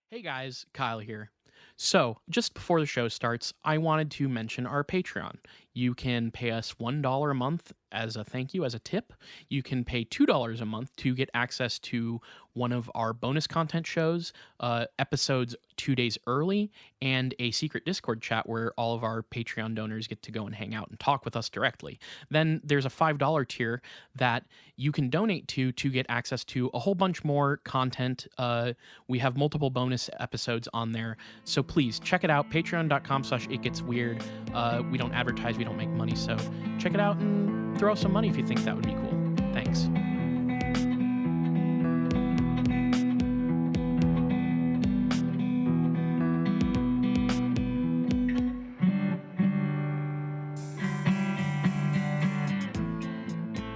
Hey guys, Kyle here. So, just before the show starts, I wanted to mention our Patreon. You can pay us $1 a month as a thank you, as a tip. You can pay $2 a month to get access to one of our bonus content shows, episodes 2 days early, and a secret Discord chat where all of our Patreon donors get to go and hang out and talk with us directly. Then there's a $5 tier that you can donate to get access to a whole bunch more content. We have multiple bonus episodes on there. So please check it out. Patreon.com/itgetsweird. We don't advertise, we don't make money. So check it out and throw some money if you think that would be cool. Thanks.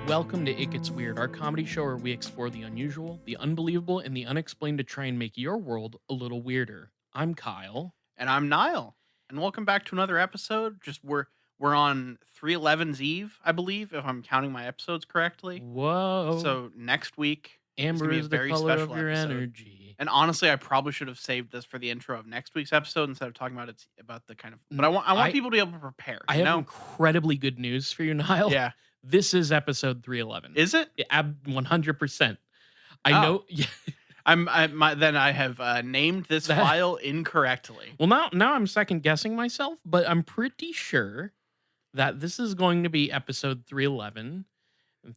Welcome to It Gets Weird, our comedy show where we explore the unusual, the unbelievable, and the unexplained to try and make your world a little weirder. I'm Kyle. And I'm Niall. And welcome back to another episode. We're on 311's Eve, I believe, if I'm counting my episodes correctly. Whoa. So next week Amber is the color of your energy. And honestly, I probably should have saved this for the intro of next week's episode instead of talking about the kind of. But I want people to be able to prepare. I have incredibly good news for you, Niall. Yeah. This is episode 311. Is it? Yeah, 100%. I know. Yeah. Then I have named this file incorrectly. Well, now I'm second guessing myself, but I'm pretty sure that this is going to be episode 311. And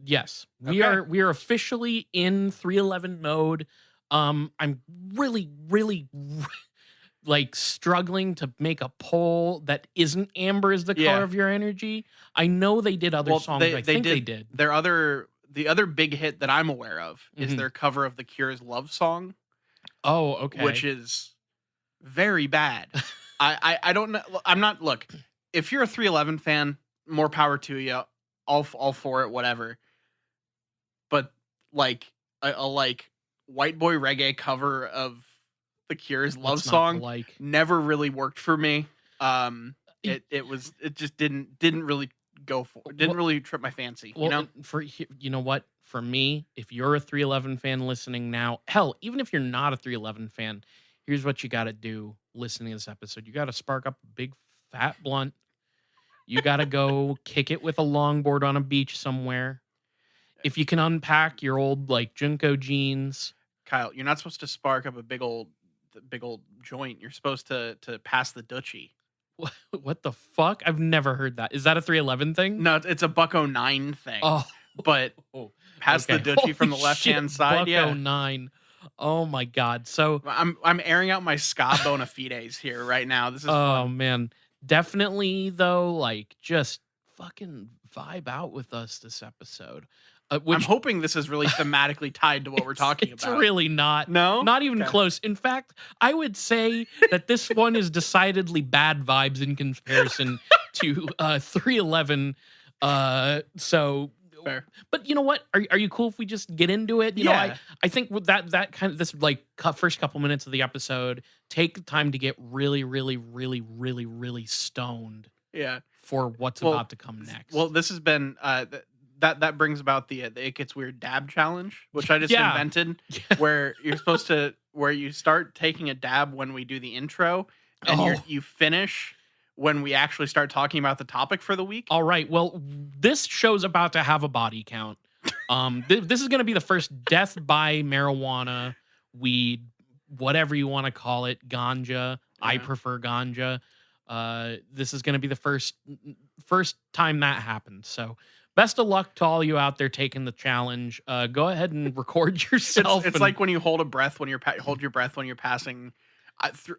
yes. We are officially in 311 mode. I'm really like struggling to make a poll that isn't Amber is the color of your energy. I know they did other songs. I think they did. The other big hit that I'm aware of is their cover of The Cure's Love Song. Oh, okay. Which is very bad. I don't know. Look, if you're a 311 fan, more power to you. All for it, whatever. But like a white boy reggae cover of The Cure's Love Song never really worked for me. It just didn't really go for it. Didn't really trip my fancy. Well, you know what? For me, if you're a 311 fan listening now, hell, even if you're not a 311 fan, here's what you got to do listening to this episode. You got to spark up a big fat blunt. You got to go kick it with a longboard on a beach somewhere. If you can unpack your old like Junko jeans. Kyle, you're not supposed to spark up a big old joint. You're supposed to pass the Dutchie. What the fuck? I've never heard that. Is that a 311 thing? No, it's a Buck-09 thing. Oh, but pass the Dutchie from the left-hand side. Buck-09. Oh my god. So I'm airing out my ska bona fides here right now. This is fun. Man. Definitely though, like just fucking vibe out with us this episode. I'm hoping this is really thematically tied to what we're talking about. It's really not. No? Not even close. In fact, I would say that this one is decidedly bad vibes in comparison to 311. So fair. But you know what? Are you cool if we just get into it? You know, I think with that kind of this like first couple minutes of the episode, take the time to get really stoned. Yeah. For what's about to come next. Well, this has been that brings about the It Gets Weird dab challenge, which I just invented, where you start taking a dab when we do the intro, and you finish when we actually start talking about the topic for the week. All right. Well, this show's about to have a body count. This is going to be the first death by marijuana, weed, whatever you want to call it, ganja. Yeah. I prefer ganja. This is going to be the first time that happens. So best of luck to all you out there taking the challenge. Go ahead and record yourself. It's like when you hold a breath when you're hold your breath when you're passing.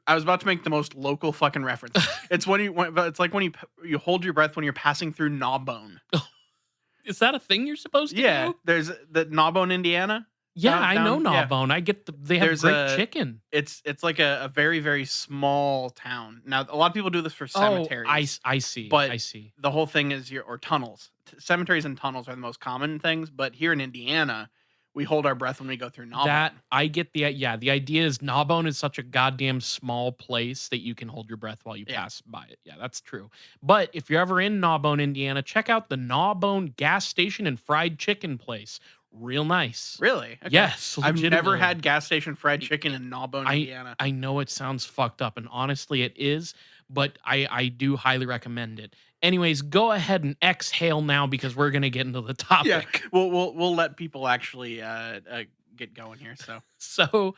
I was about to make the most local fucking reference. It's like when you hold your breath when you're passing through Gnawbone. Is that a thing you're supposed to do? Yeah, there's the Gnawbone, Indiana. Yeah, I know Gnawbone. Yeah. I get they have great chicken. It's like a very, very small town. Now, a lot of people do this for cemeteries. I see. But I see. The whole thing is or tunnels. Cemeteries and tunnels are the most common things. But here in Indiana, we hold our breath when we go through Gnawbone. That I get the idea is Gnawbone is such a goddamn small place that you can hold your breath while you pass by it. Yeah, that's true. But if you're ever in Gnawbone, Indiana, check out the Gnawbone gas station and fried chicken place. real nice. Really? Okay. Yes, I've never legitimately. had gas station fried chicken in Gnawbone, I Indiana. I know it sounds fucked up, and honestly, it is, but I do highly recommend it. Anyways, go ahead and exhale now because we're gonna get into the Yeah, topic. we'll let people actually get going here. So So,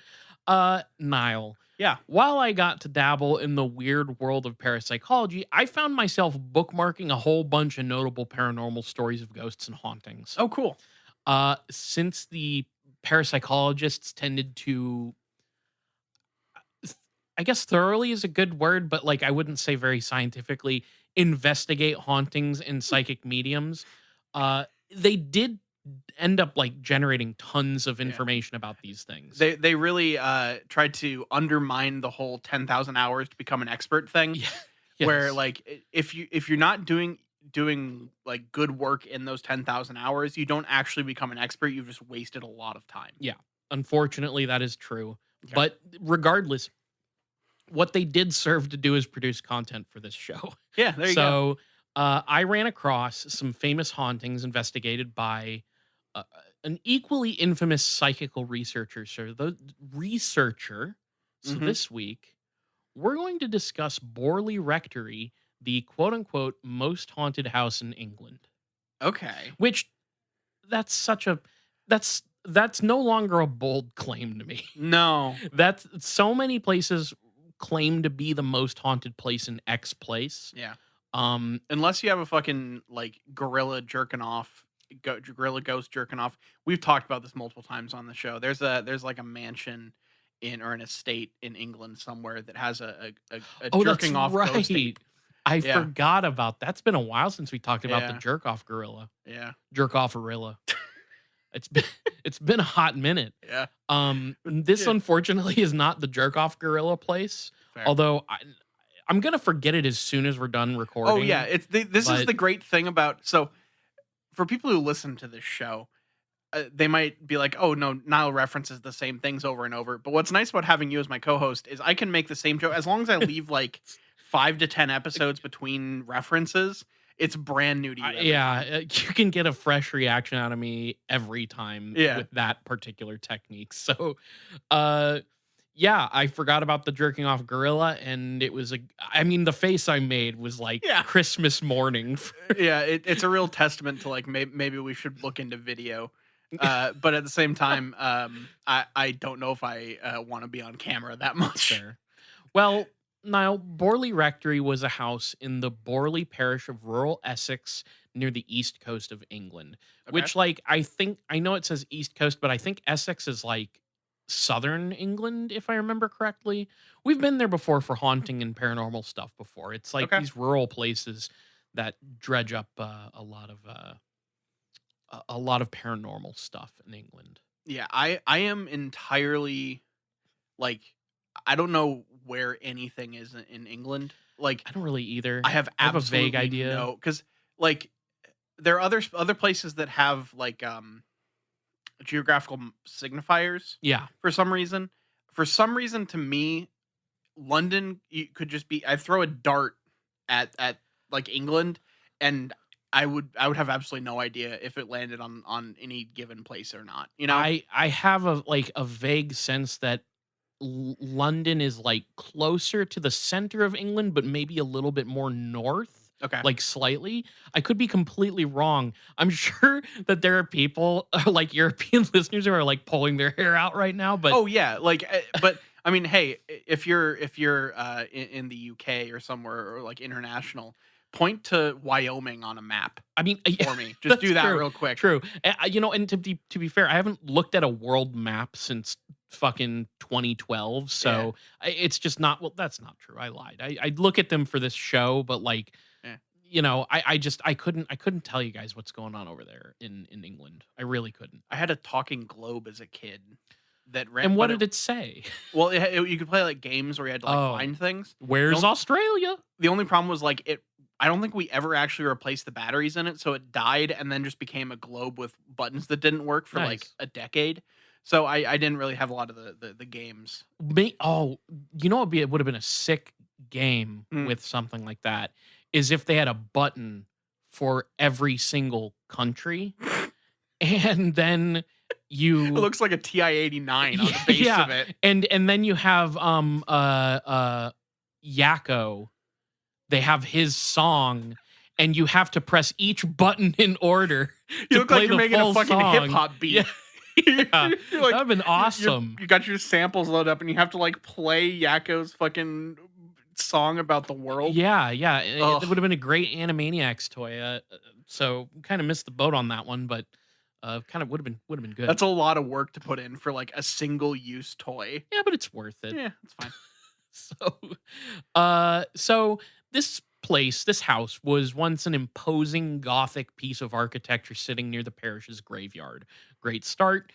Niall, yeah. while I got to dabble in the weird world of parapsychology, I found myself bookmarking a whole bunch of notable paranormal stories of ghosts and hauntings. Oh, cool. Since the parapsychologists tended to, I guess thoroughly is a good word, but like I wouldn't say very scientifically, investigate hauntings and psychic mediums. They did end up like generating tons of Yeah. information about these things. They really tried to undermine the whole 10,000 hours to become an expert thing. Yeah. Where Yes. like if you're not doing like good work in those 10,000 hours, you don't actually become an expert. You've just wasted a lot of time. Yeah. Unfortunately, that is true. Okay. But regardless, what they did serve to do is produce content for this show. Yeah, there you go. So I ran across some famous hauntings investigated by uh, an equally infamous psychical researcher. So the researcher. So Mhm. this week we're going to discuss Borley Rectory, the quote unquote most haunted house in England. Okay. Which that's such a that's no longer a bold claim to me. No. That's so many places claim to be the most haunted place in X place. Yeah. Um, Unless you have a fucking like gorilla jerking off, gorilla ghost jerking off. We've talked about this multiple times on the show. There's like a mansion in or an estate in England somewhere that has a oh, that's jerking off ghost right. ape. I Yeah. forgot about that's been a while since we talked about the Yeah. jerk off gorilla. Yeah. Jerk off gorilla. It's been it's been a hot minute. Yeah. This Yeah. unfortunately is not the jerk off gorilla place. Fair. Although I'm gonna forget it as soon as we're done recording. Oh yeah, this is but- the great thing about so for people who listen to this show, they might be like, "Oh no, Niall references the same things over and over." But what's nice about having you as my co-host is I can make the same joke as long as I leave like 5 to 10 episodes between references. It's brand new to you. every time. You can get a fresh reaction out of me every time Yeah. with that particular technique. So, yeah, I forgot about the jerking off gorilla, and it was I mean, the face I made was like Yeah. Christmas morning. Yeah, it's a real testament to like maybe we should look into video. But at the same time, I don't know if I want to be on camera that much. Fair. Well, Niall, Borley Rectory was a house in the Borley parish of rural Essex near the east coast of England, Okay. which, like, I know it says east coast, but I think Essex is like southern England, if I remember correctly. We've been there before for haunting and paranormal stuff before. It's like Okay. these rural places that dredge up a lot of paranormal stuff in England. Yeah, I am entirely like I don't know where anything is in England. Like I don't really either. I have a absolutely vague idea. no because like there are other places that have like geographical signifiers Yeah. for some reason. For some reason, to me, London could just be. I throw a dart at like England, and I would have absolutely no idea if it landed on any given place or not. You know? I have a vague sense that London is like closer to the center of England, but maybe a little bit more north, Okay. like slightly. I could be completely wrong. I'm sure that there are people like European listeners who are like pulling their hair out right now. But Oh yeah, like but I mean, hey, if you're in the UK or somewhere or like international, point to Wyoming on a map I mean, for me. Just do that's that true, real quick. True. And to be fair, I haven't looked at a world map since fucking 2012. So it's just not, well, that's not true. I lied. I'd look at them for this show, but like, Yeah. I couldn't tell you guys what's going on over there in England. I really couldn't. I had a talking globe as a kid that ran. And what but did it say? Well, you could play like games where you had to like Oh. find things. Where's Don't- Australia? The only problem was like it. I don't think we ever actually replaced the batteries in it, so it died and then just became a globe with buttons that didn't work for like Nice. a decade. So I didn't really have a lot of the games. You know what would have been a sick game Mm. with something like that is if they had a button for every single country and then It you looks like a TI-89 on the base yeah, of it. and then you have Yakko. They have his song, and you have to press each button in order You to look like play you're the making a full fucking song. hip-hop Yeah, beat. yeah, You're that would've been awesome. You got your samples loaded up, and you have to, like, play Yakko's fucking song about the world. Yeah, yeah, it Ugh. would have been a great Animaniacs toy, so kinda missed the boat on that one, but, kind of would have been good. That's a lot of work to put in for, like, a single-use toy. Yeah, but it's worth it. Yeah, it's fine. So, so this house was once an imposing Gothic piece of architecture sitting near the parish's graveyard. Great start.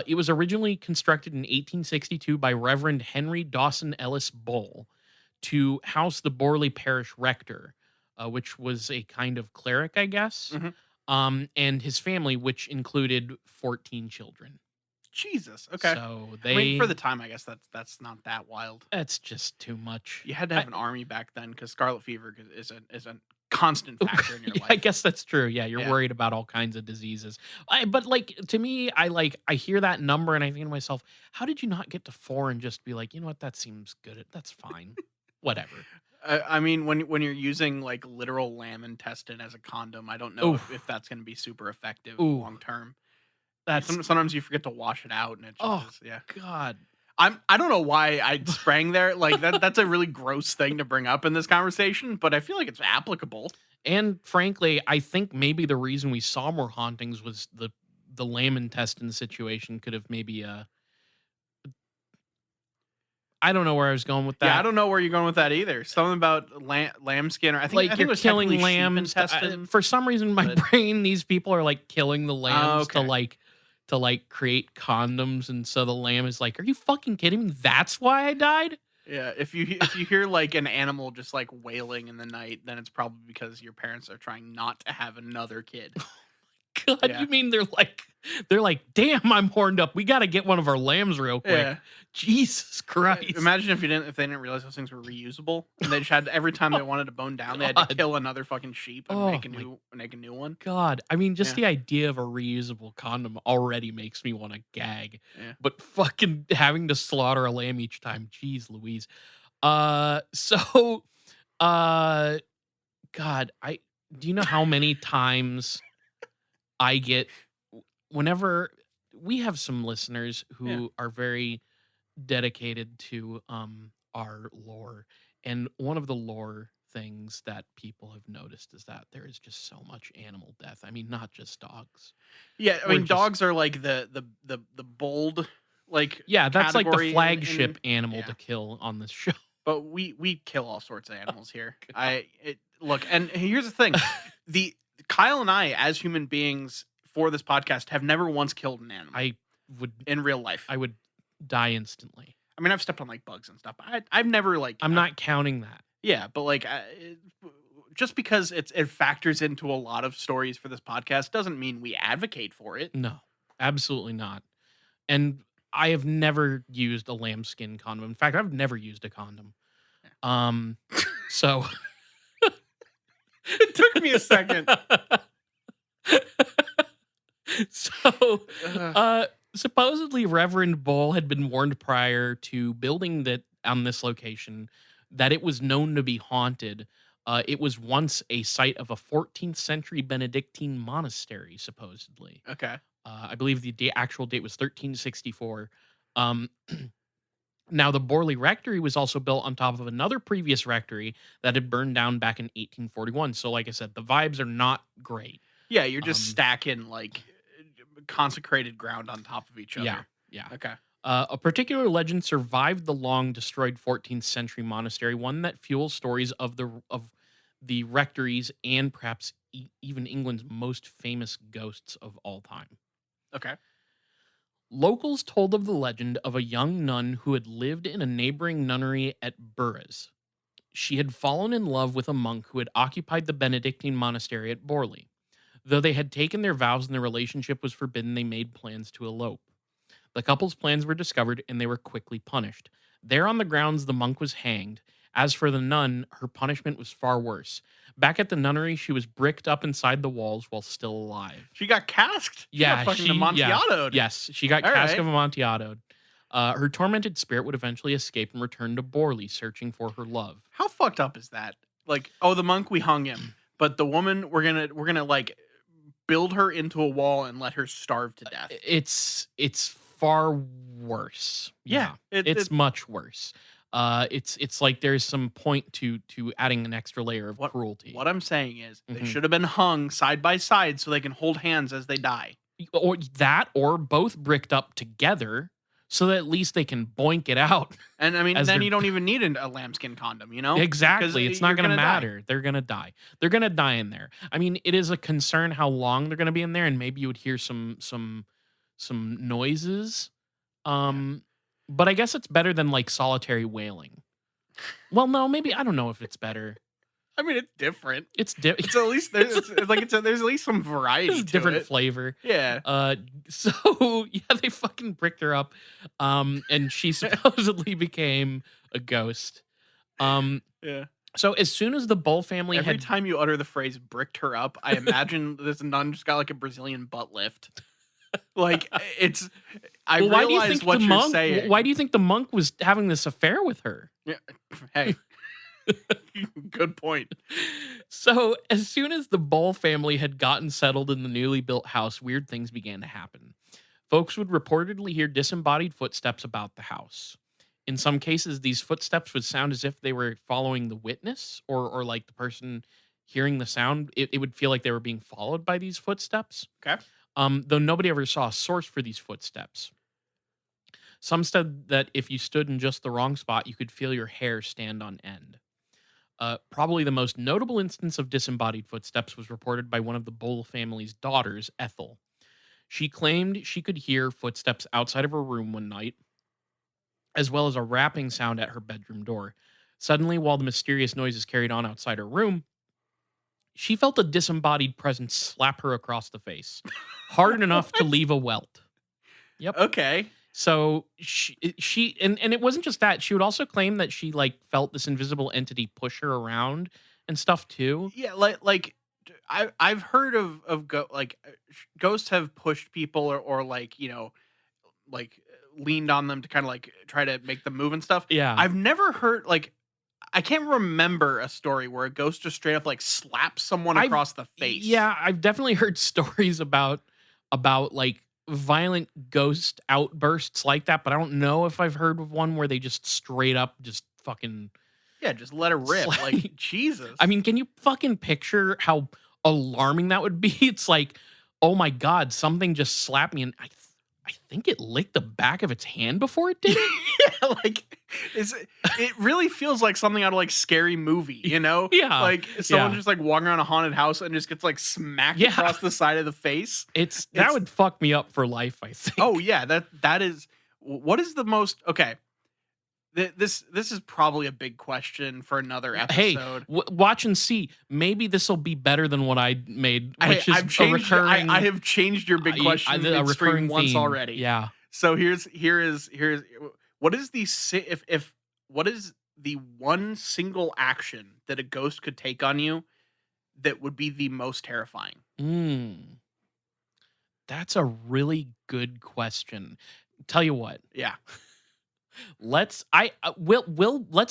It was originally constructed in 1862 by Reverend Henry Dawson Ellis Bull to house the Borley Parish rector, which was a kind of cleric, I guess, Mhm. and his family, which included 14 children. Jesus, okay. So I mean, for they the time, I guess that's not that wild. that's just too much. You had to I, have an army back then because scarlet fever is a constant factor in your Yeah, I life. guess that's true. Yeah, you're Yeah. worried about all kinds of diseases. But like to me, I hear that number and I think to myself, how did you not get to 4 and just be like, you know what, that seems good. That's fine. Whatever. I mean, when you're using, like, literal lamb intestine as a condom, I don't know if Oof. that's gonna be super effective Ooh. long term. That's Sometimes you forget to wash it out, and it just oh is yeah. God. I don't know why I sprang there, like, that's a really gross thing to bring up in this conversation, but I feel like it's applicable. And frankly, I think maybe the reason we saw more hauntings was the lamb intestine situation could have maybe I don't know where I was going with Yeah, I that. don't know where you're going with that either. Something about lambskin, or I Like think you're it was killing technically sheep lambs intestine, for some reason my but brain these people are like killing the lambs okay. to like create condoms, and so the lamb is like, are you fucking kidding me, that's why I died? Yeah, if you hear, like, an animal just, like, wailing in the night, then it's probably because your parents are trying not to have another kid. God, Yeah. you mean they're like, damn, I'm horned up, we got to get one of our lambs real quick. Yeah. Jesus Christ. Imagine if they didn't realize those things were reusable, and they just had every time they wanted to bone down, they had to God. kill another fucking sheep and Oh make a new one. God, I mean, just Yeah, the idea of a reusable condom already makes me want to gag. yeah. But fucking having to slaughter a lamb each time, jeez Louise. So, uh, God, I do you know how many times I get whenever we have some listeners Yeah. who are very dedicated to our lore, and one of the lore things that people have noticed is that there is just so much animal death. I mean, not just dogs. Yeah, I We're mean, just dogs are like the bold, like, yeah, that's like the category flagship in animal yeah, to kill on this show. but we kill all sorts of animals here. God. Look, and here's the thing, the Kyle and I, as human beings for this podcast, have never once killed an animal I would in real life. I would die instantly. I mean, I've stepped on, like, bugs and stuff, but I've never, like, I'm not counting that. yeah, but, like, just because it factors into a lot of stories for this podcast doesn't mean we advocate for it. No, absolutely not. And I have never used a lambskin condom. In fact, I've never used a condom. Um, so It took me a second. so Ugh. supposedly Reverend Bull had been warned prior to building that on this location that it was known to be haunted. It was once a site of a 14th century Benedictine monastery, supposedly. Okay. I believe the actual date was 1364. Um, now, the Borley Rectory was also built on top of another previous rectory that had burned down back in 1841. So, like I said, the vibes are not great. Yeah, you're just Um, stacking, like, consecrated ground on top of each other. Yeah, yeah. Okay. A particular legend survived the long destroyed 14th century monastery, one that fuels stories of the rectories and perhaps even England's most famous ghosts of all time. Okay. Locals told of the legend of a young nun who had lived in a neighboring nunnery at Burres. She had fallen in love with a monk who had occupied the Benedictine monastery at Borley. Though they had taken their vows and their relationship was forbidden, they made plans to elope. The couple's plans were discovered and they were quickly punished. There on the grounds, the monk was hanged. As for the nun, her punishment was far worse. Back at the nunnery, she was bricked up inside the walls while still alive. She got casked. She got Yeah, fucking yeah, Amontillado. yes, she got All cask of right. Amontillado. Her tormented spirit would eventually escape and return to Borley, searching for her love. How fucked up is that? Like, oh, the monk, we hung him, but the woman, we're gonna like build her into a wall and let her starve to death. It's far worse. Yeah, Yeah, it's much worse. It's like there's some point to adding an extra layer of cruelty. What I'm saying is they Mhm. should have been hung side by side so they can hold hands as they die. Or that, or both bricked up together, so that at least they can boink it out. And I mean, As then they're you don't even need a lambskin condom, you know? Because exactly. It's not you're going to gonna die. matter. They're going to die. They're going to die in there. I mean, it is a concern how long they're going to be in there, and maybe you would hear some noises. Yeah. But I guess it's better than like solitary wailing. Well, no, maybe I don't know if it's better. I mean, it's different. It's It's at least there's there's at least some variety it's to different it. flavor. Yeah. So yeah, they fucking bricked her up. And she supposedly became a ghost. Yeah. So as soon as the Bull family Every had time you utter the phrase "bricked her up," I imagine this nun just got like a Brazilian butt lift. Like it's, I well, why do you realize think what the you're monk? saying. Why do you think the monk was having this affair with her? Yeah. Hey, good point. So as soon as the Bull family had gotten settled in the newly built house, weird things began to happen. Folks would reportedly hear disembodied footsteps about the house. In some cases, these footsteps would sound as if they were following the witness, or like the person hearing the sound. It would feel like they were being followed by these footsteps. Okay. Though nobody ever saw a source for these footsteps. Some said that if you stood in just the wrong spot, you could feel your hair stand on end. Probably the most notable instance of disembodied footsteps was reported by one of the Bull family's daughters, Ethel. She claimed she could hear footsteps outside of her room one night, as well as a rapping sound at her bedroom door. Suddenly, while the mysterious noises carried on outside her room, she felt a disembodied presence slap her across the face, hard enough to leave a welt. Yep. Okay. So she and it wasn't just that. She would also claim that she like felt this invisible entity push her around and stuff too. Yeah, like I've heard of ghosts have pushed people or like like leaned on them to kind of like try to make them move and stuff. Yeah. I've never heard like I can't remember a story where a ghost just straight up like slaps someone across the face. Yeah, I've definitely heard stories about like violent ghost outbursts like that, but I don't know if I've heard of one where they just straight up just fucking Yeah, just let her rip. Like Jesus. I mean, can you fucking picture how alarming that would be? It's like, oh my god, something just slapped me, and I think it licked the back of its hand before it did it. Yeah, like it really feels like something out of like Scary Movie, you know? Yeah, Like someone yeah. just like walking around a haunted house and just gets like smacked Yeah. across the side of the face. That would fuck me up for life, I think. Oh yeah, that is what is the most okay. This is probably a big question for another Hey, episode. watch and see. Maybe this will be better than what I made, which is I've changed, a recurring. I have changed your big question a recurring once theme. already. Yeah. So here's what is the if what is the one single action that a ghost could take on you that would be the most terrifying? That's a really good question. Tell you what, Yeah. let's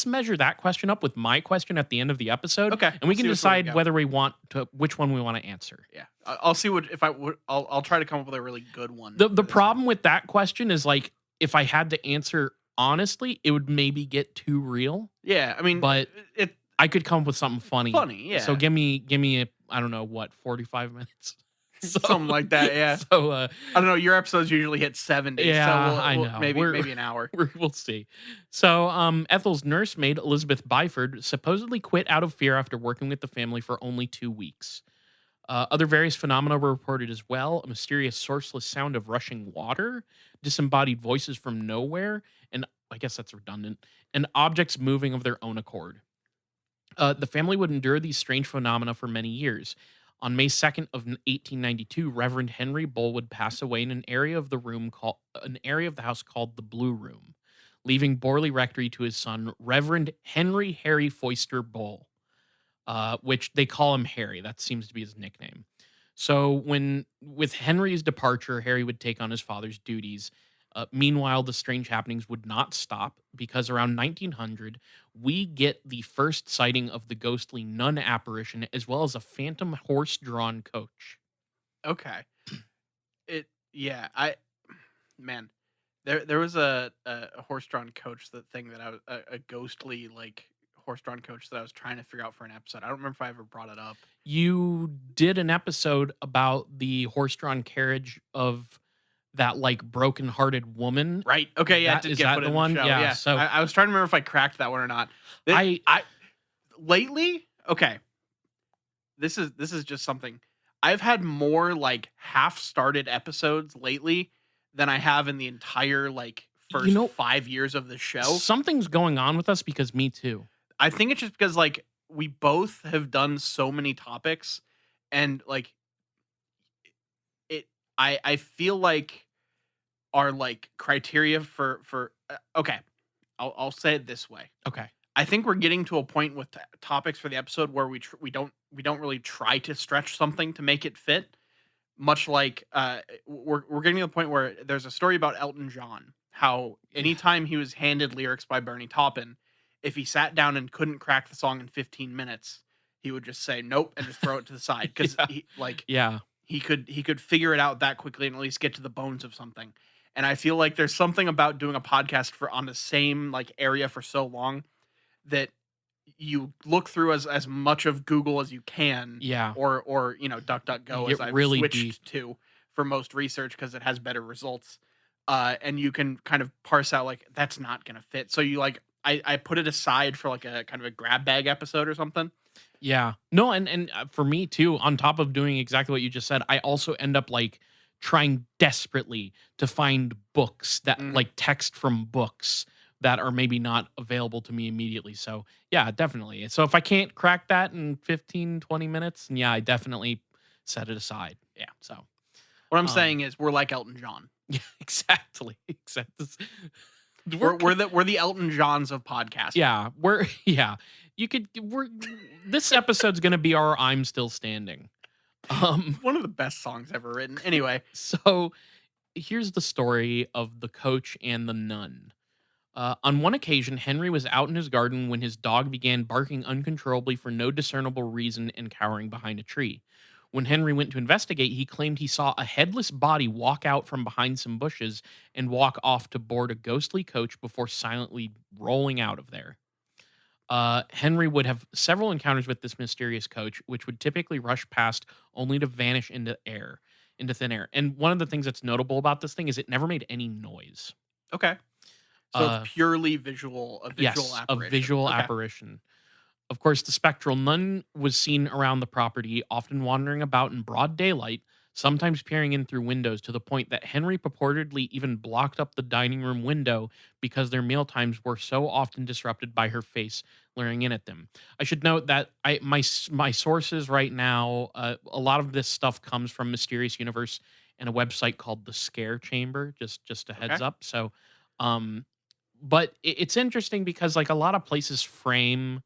measure that question up with my question at the end of the episode. Okay. And we can See which one we decide got. whether we want to which one we want to answer. Yeah. I'll see what if I would I'll try to come up with a really good one. The for this problem one. with that question is like if I had to answer honestly, it would maybe get too real. Yeah, I mean But it I could come up with something funny. funny, yeah. So give me a I don't know what 45 minutes. Something like that, yeah. So I don't know. Your episodes usually hit 70. Yeah, so I know. Maybe an hour. we'll see. So Ethel's nursemaid Elizabeth Byford supposedly quit out of fear after working with the family for only 2 weeks. Other various phenomena were reported as well: a mysterious, sourceless sound of rushing water, disembodied voices from nowhere, and I guess that's redundant, and objects moving of their own accord. The family would endure these strange phenomena for many years. On May 2nd of 1892, Reverend Henry Bull would pass away in an area of the house called the Blue Room. leaving Borley Rectory to his son, Reverend Henry Harry Foister Bull, which they call him Harry. That seems to be his nickname. So with Henry's departure, Harry would take on his father's duties. Meanwhile, the strange happenings would not stop because around 1900, we get the first sighting of the ghostly nun apparition as well as a phantom horse-drawn coach. Okay. Yeah, man, there was a horse-drawn coach, that I was a ghostly, like, horse-drawn coach that I was trying to figure out for an episode. I don't remember if I ever brought it up. You did an episode about the horse-drawn carriage of that, like, broken-hearted woman. Right. Okay, yeah, it did Is get that put the in one? the show. Yeah, Yeah. so I was trying to remember if I cracked that one or not. I Lately, okay, this is just something. I've had more, like, half-started episodes lately than I have in the entire, like, you first know, 5 years of the show. something's going on with us because me too. I think it's just because, like, we both have done so many topics, and, like, it I feel like our, like, criteria for okay, I'll say it this way. Okay. I think we're getting to a point with topics for the episode where we don't really try to stretch something to make it fit. Much like we're getting to the point where there's a story about Elton John, how anytime he was handed lyrics by Bernie Taupin, if he sat down and couldn't crack the song in 15 minutes, he would just say nope and just throw it to the side because Yeah. he could figure it out that quickly and at least get to the bones of something. And I feel like there's something about doing a podcast for on the same, like, area for so long that you look through as much of Google as you can, Yeah. or DuckDuckGo, You as get I've really switched deep. to for most research because it has better results. And you can kind of parse out, like, that's not gonna fit. So you, like, I put it aside for, like, a kind of a grab bag episode or something. Yeah. No, and for me too, on top of doing exactly what you just said, I also end up, like, trying desperately to find books that, Mm. like, text from books that are maybe not available to me immediately. So, yeah, definitely. So if I can't crack that in 15, 20 minutes, yeah, I definitely set it aside. Yeah. So, What I'm um saying is we're like Elton John. yeah, exactly. Except this, We're the Elton Johns of podcasting. yeah, yeah. This episode's going to be our I'm Still Standing. One of the best songs ever written. Anyway, So here's the story of the coach and the nun. On one occasion, Henry was out in his garden when his dog began barking uncontrollably for no discernible reason and cowering behind a tree. When Henry went to investigate, he claimed he saw a headless body walk out from behind some bushes and walk off to board a ghostly coach before silently rolling out of there. Henry would have several encounters with this mysterious coach, which would typically rush past only to vanish into thin air. And one of the things that's notable about this thing is it never made any noise. okay. So Uh, it's purely visual, a visual yes, a apparition. visual Okay. apparition. Of course, the spectral nun was seen around the property, often wandering about in broad daylight, sometimes peering in through windows to the point that Henry purportedly even blocked up the dining room window because their meal times were so often disrupted by her face leering in at them. I should note that my sources right now, a lot of this stuff comes from Mysterious Universe and a website called the Scare Chamber. Just a heads Okay. up. So, but it's interesting because, like, a lot of places frame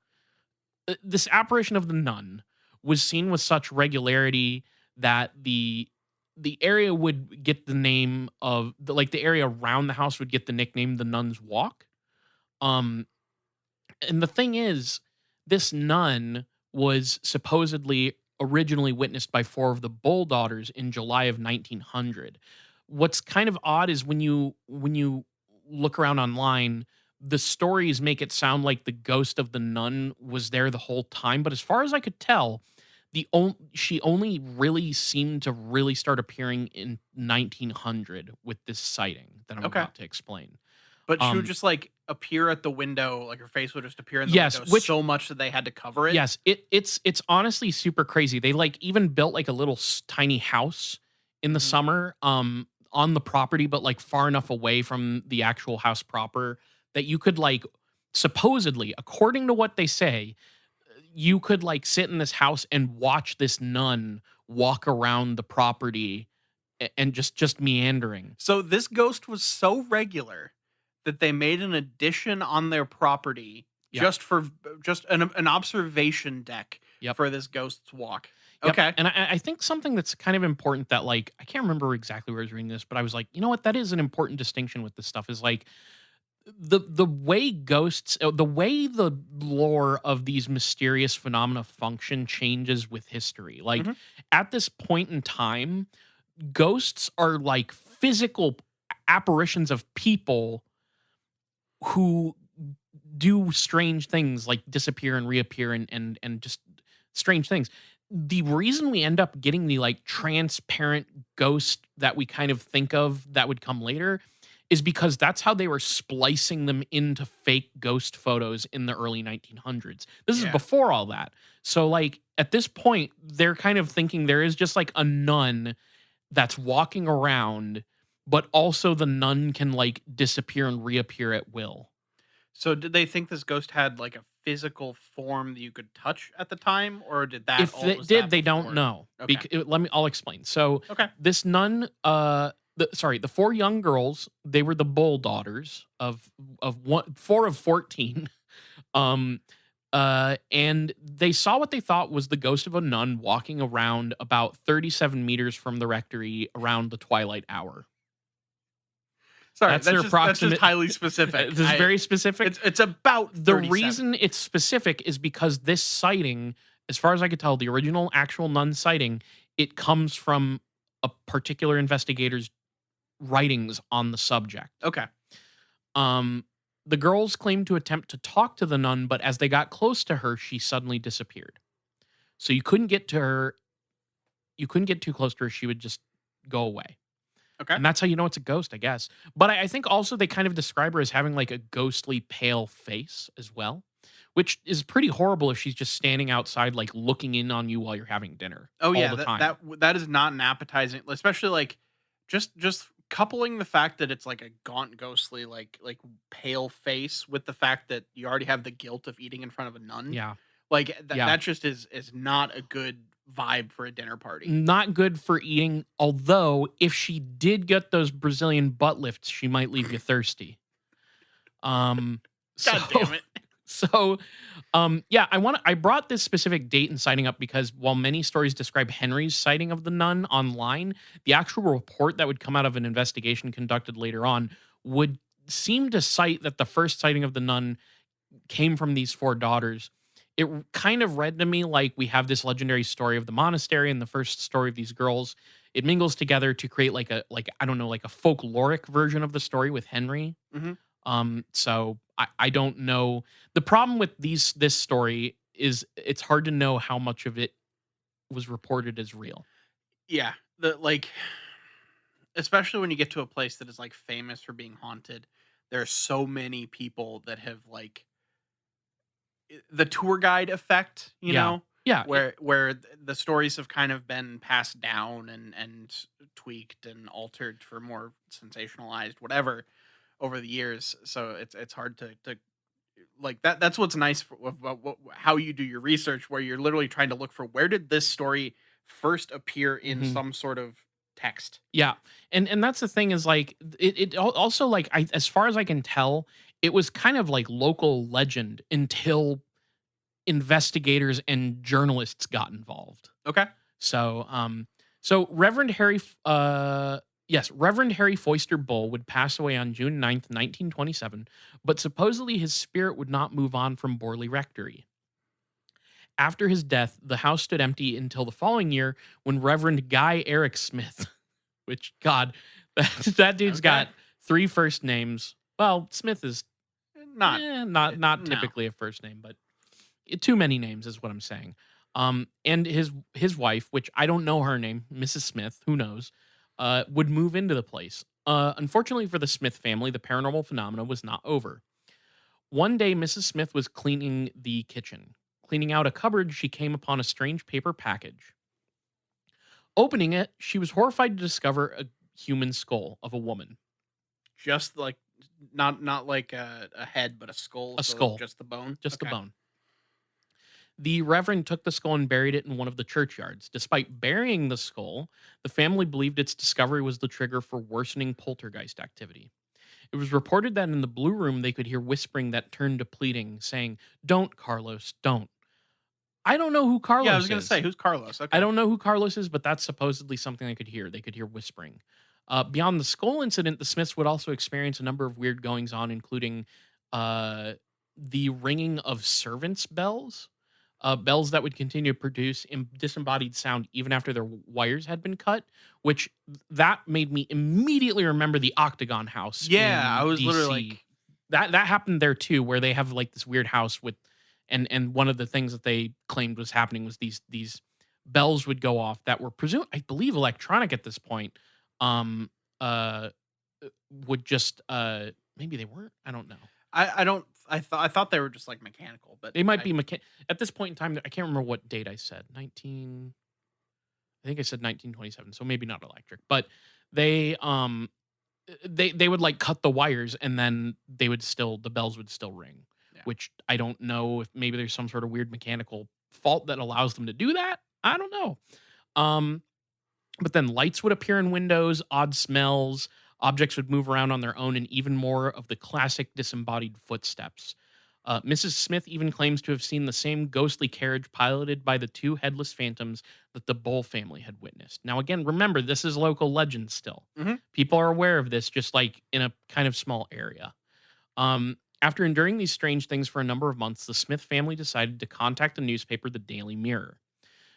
this apparition of the nun was seen with such regularity that the area would get the name of the area around the house would get the nickname the Nun's Walk. Um, and the thing is, this nun was supposedly originally witnessed by four of the Bull daughters in July of 1900. What's kind of odd is when you look around online, the stories make it sound like the ghost of the nun was there the whole time. But as far as I could tell, she only really seemed to really start appearing in 1900 with this sighting that I'm Okay. about to explain. But she would Um, just, like, appear at the window, like, her face would just appear in the Yes, window which so much that they had to cover it. Yes, it's honestly super crazy. They, like, even built, like, a little tiny house in the Mhm. summer, on the property, but, like, far enough away from the actual house proper that you could, like, supposedly, according to what they say, you could, like, sit in this house and watch this nun walk around the property and just meandering. So this ghost was so regular that they made an addition on their property Yep. just an observation deck Yep. for this ghost's walk. Yep. Okay. And I think something that's kind of important that like I can't remember exactly where I was reading this, but I was like, you know what, that is an important distinction with this stuff is like the way ghosts the way the lore of these mysterious phenomena function changes with history. Like Mhm. at this point in time, ghosts are like physical apparitions of people who do strange things like disappear and reappear and just strange things. The reason we end up getting the like transparent ghost that we kind of think of that would come later is because that's how they were splicing them into fake ghost photos in the early 1900s. This is Yeah. before all that. So like at this point they're kind of thinking there is just like a nun that's walking around, but also the nun can like disappear and reappear at will. So did they think this ghost had like a physical form that you could touch at the time, or did that If all they was did, that they don't before? know. Okay. I'll explain. So Okay. this nun, the four young girls, they were the bull daughters of one, four of 14. Um, and they saw what they thought was the ghost of a nun walking around about 37 meters from the rectory around the twilight hour. Sorry, That's their that's just approximate. highly specific. This is very specific. It's about The 37. reason it's specific is because this sighting, as far as I could tell, the original actual nun sighting, it comes from a particular investigator's writings on the subject. Okay. Um, the girls claimed to attempt to talk to the nun, but as they got close to her, she suddenly disappeared. So you couldn't get to her. You couldn't get too close to her. She would just go away. Okay. And that's how you know it's a ghost, I guess. But I think also they kind of describe her as having like a ghostly pale face as well, which is pretty horrible if she's just standing outside, like looking in on you while you're having dinner Oh all yeah, the time. that is not an appetizing, especially like just coupling the fact that it's like a gaunt, ghostly, like pale face with the fact that you already have the guilt of eating in front of a nun. Yeah. Like Yeah. that just is not a good vibe for a dinner party. Not good for eating. Although, if she did get those Brazilian butt lifts, she might leave you thirsty. So, God damn it. So, yeah, I brought this specific date and sighting up because while many stories describe Henry's sighting of the nun online, the actual report that would come out of an investigation conducted later on would seem to cite that the first sighting of the nun came from these four daughters. It kind of read to me like we have this legendary story of the monastery and the first story of these girls. It mingles together to create like I don't know, like a folkloric version of the story with Henry. Mhm. So I don't know. The problem with this story is it's hard to know how much of it was reported as real. Yeah, the like especially when you get to a place that is like famous for being haunted, there are so many people that have like the tour guide effect, you Yeah. know, Yeah. where the stories have kind of been passed down and tweaked and altered for more sensationalized whatever over the years. So it's hard to like that's what's nice about how you do your research, where you're literally trying to look for where did this story first appear in Mhm. some sort of text. Yeah. And that's the thing is like also like I as far as I can tell, it was kind of like local legend until investigators and journalists got involved. Okay. So, so Reverend Harry, yes, Reverend Harry Foister Bull would pass away on June 9th, 1927, but supposedly his spirit would not move on from Borley Rectory. After his death, the house stood empty until the following year when Reverend Guy Eric Smith, which God, that dude's Okay. got three first names. Well, Smith is Not not no. typically a first name, but too many names is what I'm saying. And his wife, which I don't know her name, Mrs. Smith, who knows, would move into the place. Unfortunately for the Smith family, the paranormal phenomena was not over. One day, Mrs. Smith was cleaning the kitchen. Cleaning out a cupboard, she came upon a strange paper package. Opening it, she was horrified to discover a human skull of a woman. Just like not like a head, but a skull. A so skull. just the bone. Just the Okay. bone. The Reverend took the skull and buried it in one of the churchyards. Despite burying the skull, the family believed its discovery was the trigger for worsening poltergeist activity. It was reported that in the Blue Room they could hear whispering that turned to pleading, saying, "Don't, Carlos, don't." I don't know who Yeah, I was Carlos gonna say, is. who's Carlos? I Okay. don't know who Carlos is, but that's supposedly something they could hear. They could hear whispering. Beyond the skull incident, the Smiths would also experience a number of weird goings on, including uh, the ringing of servants' bells, bells that would continue to produce disembodied sound even after their wires had been cut, which that made me immediately remember the Octagon House Yeah, I in was literally DC. like, That happened there too, where they have like this weird house with, and one of the things that they claimed was happening was these bells would go off that were presumed, I believe, electronic at this point. Um, uh, would just maybe they weren't. I don't know. I don't. I thought they were just like mechanical, but They might I be at this point in time. I can't remember what date I said. 19. I think I said 1927. So maybe not electric, but they they would like cut the wires and then the bells would still ring, yeah. which I don't know if maybe there's some sort of weird mechanical fault that allows them to do that. I don't know. Um, but then lights would appear in windows, odd smells, objects would move around on their own, and even more of the classic disembodied footsteps. Mrs. Smith even claims to have seen the same ghostly carriage piloted by the two headless phantoms that the Bull family had witnessed. Now, again, remember, this is local legend still. Mhm. People are aware of this, just like in a kind of small area. After enduring these strange things for a number of months, the Smith family decided to contact the newspaper, the Daily Mirror.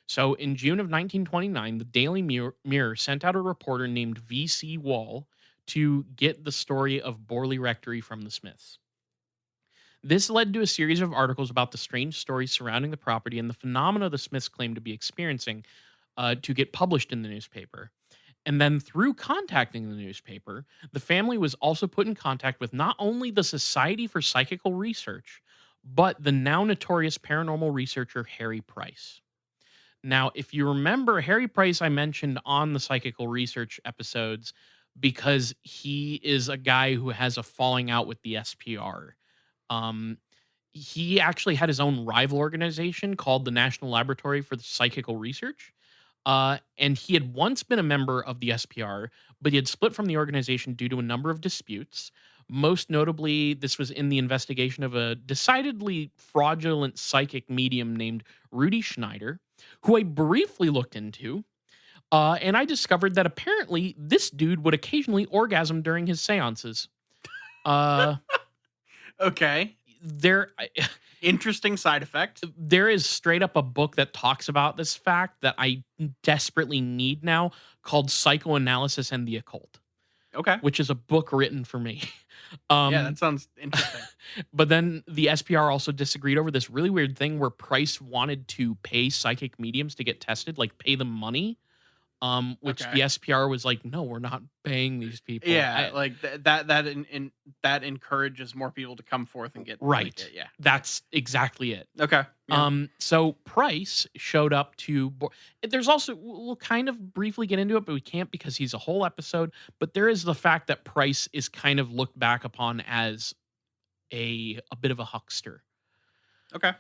So in June of 1929, the Daily Mirror sent out a reporter named V.C. Wall to get the story of Borley Rectory from the Smiths. This led to a series of articles about the strange stories surrounding the property and the phenomena the Smiths claimed to be experiencing to get published in the newspaper. And then through contacting the newspaper, the family was also put in contact with not only the Society for Psychical Research, but the now notorious paranormal researcher Harry Price. Now, if you remember, Harry Price, I mentioned on the psychical research episodes because he is a guy who has a falling out with the SPR. Um, he actually had his own rival organization called the National Laboratory for the Psychical Research. And he had once been a member of the SPR, but he had split from the organization due to a number of disputes. Most notably, this was in the investigation of a decidedly fraudulent psychic medium named Rudy Schneider, who I briefly looked into. And I discovered that apparently this dude would occasionally orgasm during his seances. Uh, Okay. there, Interesting side effect. there is straight up a book that talks about this fact that I desperately need now called Psychoanalysis and the Occult, Okay. which is a book written for me. Yeah, um, that sounds interesting. but then the SPR also disagreed over this really weird thing where Price wanted to pay psychic mediums to get tested, like pay them money. Which the Okay. SPR was like, no, we're not paying these people. Yeah, like that encourages more people to come forth and get like Right. yeah. That's exactly it. Okay. Yeah. So Price showed up to. There's also we'll kind of briefly get into it, but we can't because he's a whole episode. But there is the fact that Price is kind of looked back upon as a bit of a huckster. Okay.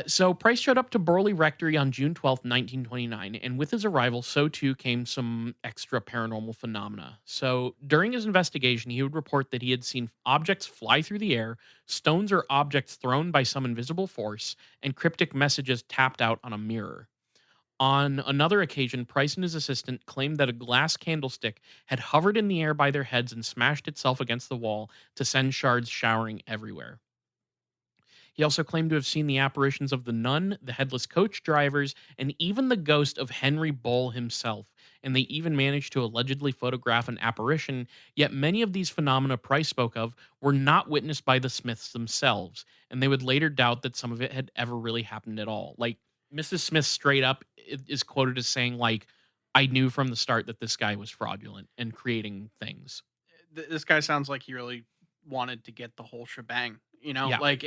So Price showed up to Borley Rectory on June 12th, 1929, and with his arrival, so too came some extra paranormal phenomena. So during his investigation, he would report that he had seen objects fly through the air, stones or objects thrown by some invisible force, and cryptic messages tapped out on a mirror. On another occasion, Price and his assistant claimed that a glass candlestick had hovered in the air by their heads and smashed itself against the wall to send shards showering everywhere. He also claimed to have seen the apparitions of the nun, the headless coach drivers, and even the ghost of Henry Bull himself. And they even managed to allegedly photograph an apparition, yet many of these phenomena Price spoke of were not witnessed by the Smiths themselves, and they would later doubt that some of it had ever really happened at all. Like, Mrs. Smith straight up is quoted as saying, like, I knew from the start that this guy was fraudulent and creating things. This guy sounds like he really wanted to get the whole shebang. You know, Yeah. like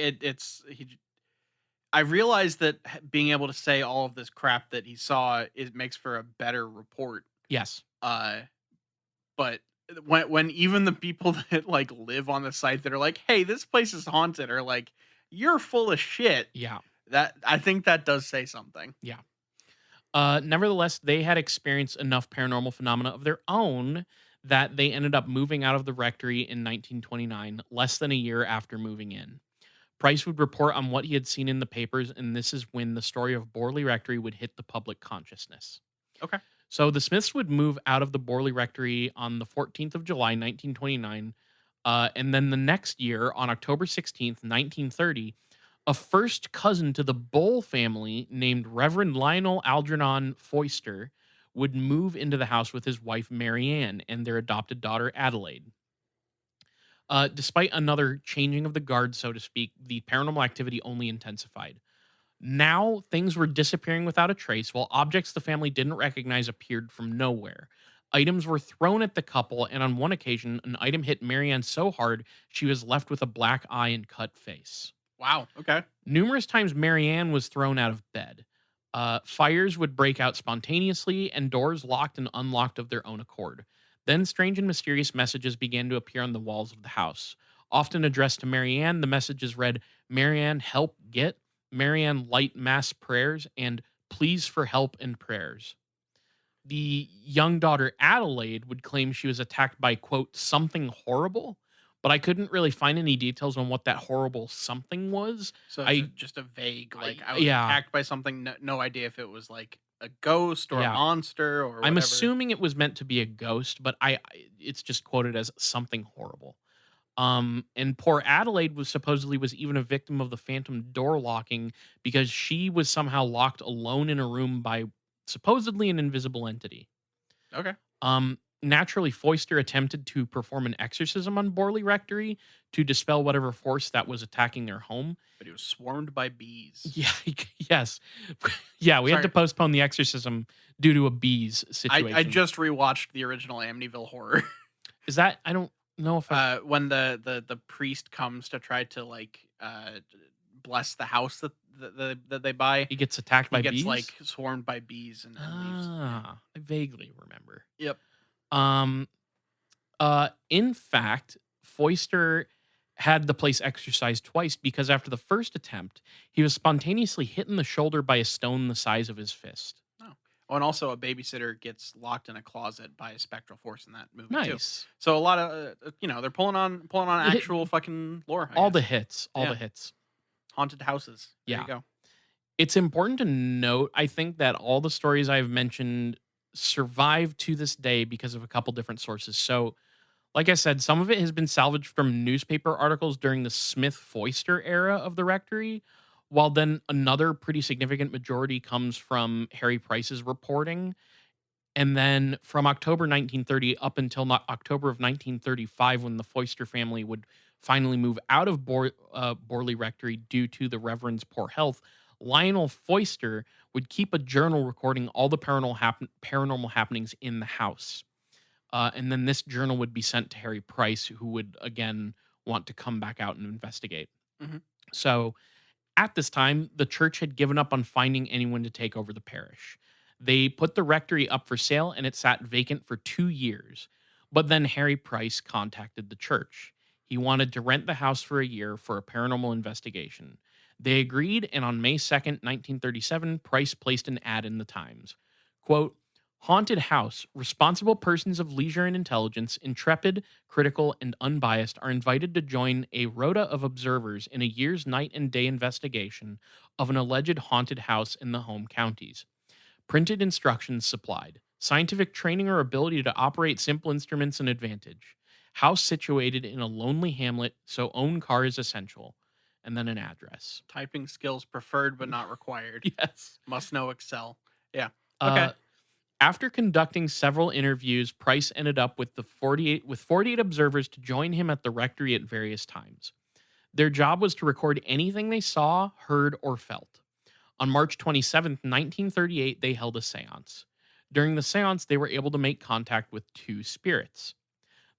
I realized that being able to say all of this crap that he saw it makes for a better report. Yes. Uh, but when even the people that like live on the site that are like, "Hey, this place is haunted," are like, "You're full of shit." Yeah. That I think that does say something. Yeah. Nevertheless, they had experienced enough paranormal phenomena of their own that they ended up moving out of the rectory in 1929, less than a year after moving in. Price would report on what he had seen in the papers, and this is when the story of Borley Rectory would hit the public consciousness. Okay. So the Smiths would move out of the Borley Rectory on the 14th of July, 1929. And then the next year, on October 16th, 1930, a first cousin to the Bull family named Reverend Lionel Algernon Foister would move into the house with his wife Marianne and their adopted daughter Adelaide. Despite another changing of the guard, so to speak, the paranormal activity only intensified. Now things were disappearing without a trace, while objects the family didn't recognize appeared from nowhere. Items were thrown at the couple, and on one occasion, an item hit Marianne so hard she was left with a black eye and cut face. Wow. Okay. Numerous times, Marianne was thrown out of bed. Fires would break out spontaneously, and doors locked and unlocked of their own accord. Then strange and mysterious messages began to appear on the walls of the house. Often addressed to Marianne, the messages read, "Marianne, help get," "Marianne, light mass prayers," and "please for help and prayers." The young daughter Adelaide would claim she was attacked by, quote, "something horrible," but I couldn't really find any details on what that horrible something was. So it's I, just a vague, I like, I was yeah, attacked by something. No, no idea if it was like a ghost or a yeah. monster or I'm whatever. assuming it was meant to be a ghost, but it's just quoted as something horrible. And poor Adelaide was supposedly was even a victim of the phantom door locking because she was somehow locked alone in a room by supposedly an invisible entity. Okay. Naturally, Foister attempted to perform an exorcism on Borley Rectory to dispel whatever force that was attacking their home. But he was swarmed by bees. Yeah, yes. Yeah, we had to Sorry. postpone the exorcism due to a bees I situation. just rewatched the original Amityville Horror. Is that I don't know if I When the priest comes to try to like bless the house that they buy, he gets attacked he by gets bees? like swarmed by bees and leaves. I vaguely remember. Yep. Um, in fact, Foister had the place exorcised twice because after the first attempt, he was spontaneously hit in the shoulder by a stone the size of his fist. Oh. Oh, and also a babysitter gets locked in a closet by a spectral force in that movie too. Nice. So a lot of they're pulling on Hit- actual fucking lore. I all the guess. hits, all Yeah. the hits. Haunted houses. There Yeah. you go. It's important to note, I think, that all the stories I've mentioned survive to this day because of a couple different sources. So, like I said, some of it has been salvaged from newspaper articles during the Smith Foister era of the rectory, while then another pretty significant majority comes from Harry Price's reporting. And then from October 1930 up until October of 1935, when the Foister family would finally move out of Borley Rectory due to the Reverend's poor health, Lionel Foister would keep a journal recording all the paranormal happenings in the house. And then this journal would be sent to Harry Price, who would again want to come back out and investigate. Mhm. So at this time, the church had given up on finding anyone to take over the parish. They put the rectory up for sale and it sat vacant for 2 years. But then Harry Price contacted the church. He wanted to rent the house for a year for a paranormal investigation. They agreed, and on May 2nd, 1937, Price placed an ad in the Times. Quote, "Haunted house. Responsible persons of leisure and intelligence, intrepid, critical, and unbiased, are invited to join a rota of observers in a year's night and day investigation of an alleged haunted house in the home counties. Printed instructions supplied. Scientific training or ability to operate simple instruments an advantage. House situated in a lonely hamlet, so own car is essential." And then an address. Typing skills preferred but not required. Yes. Must know Excel. Yeah. Uh, Okay. After conducting several interviews, Price ended up with 48 observers to join him at the rectory at various times. Their job was to record anything they saw, heard, or felt. On March 27th, 1938, they held a séance. During the séance, they were able to make contact with two spirits.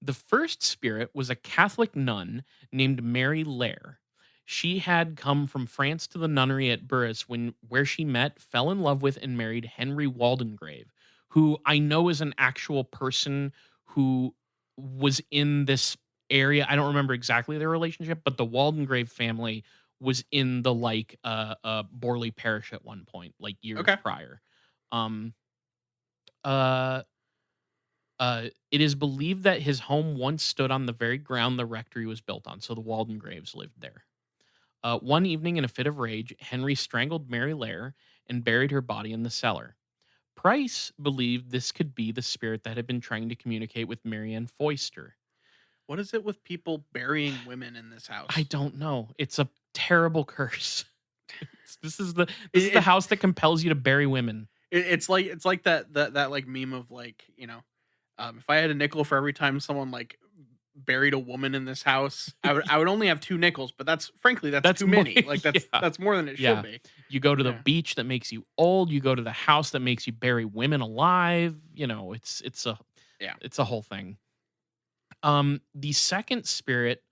The first spirit was a Catholic nun named Mary Lair. She had come from France to the nunnery at Burris where she met, fell in love with, and married Henry Waldengrave, who I know is an actual person who was in this area. I don't remember exactly their relationship, but the Waldengrave family was in the Borley Parish at one point, like years Okay. prior. Um, uh, It is believed that his home once stood on the very ground the rectory was built on, so the Waldengraves lived there. One evening, in a fit of rage, Henry strangled Mary Lair and buried her body in the cellar. Price believed this could be the spirit that had been trying to communicate with Marianne Foyster. What is it with people burying women in this I house? don't know. It's a terrible curse. This is It, the it, house that compels you to bury women. it's like that like meme of like, if I had a nickel for every time someone like buried a woman in this house, I would only have 2 nickels, but that's That's too more. many. Like Yeah, that's more than it should yeah. be. You go to the Yeah. beach that makes you old. You go to the house that makes you bury women alive. Yeah. it's a whole thing. The second spirit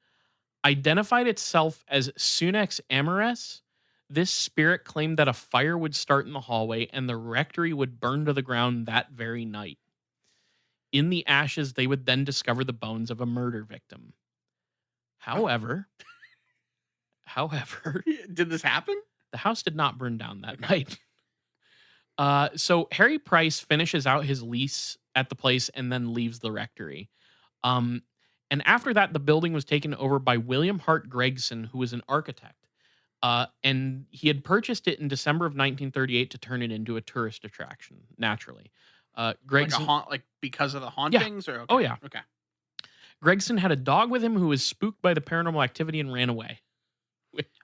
identified itself as Sunex Amores. This spirit claimed that a fire would start in the hallway and the rectory would burn to the ground that very night. In the ashes, they would then discover the bones of a murder victim. However, however, Did this happen? the house did not burn down that Okay. night. So Harry Price finishes out his lease at the place and then leaves the rectory. Um, and after that, the building was taken over by William Hart Gregson, who was an architect. And he had purchased it in December of 1938 to turn it into a tourist attraction, naturally. Like a Gregson, haunt, like because of the yeah. hauntings, or Oh, okay. yeah. Okay. Gregson had a dog with him who was spooked by the paranormal activity and ran away.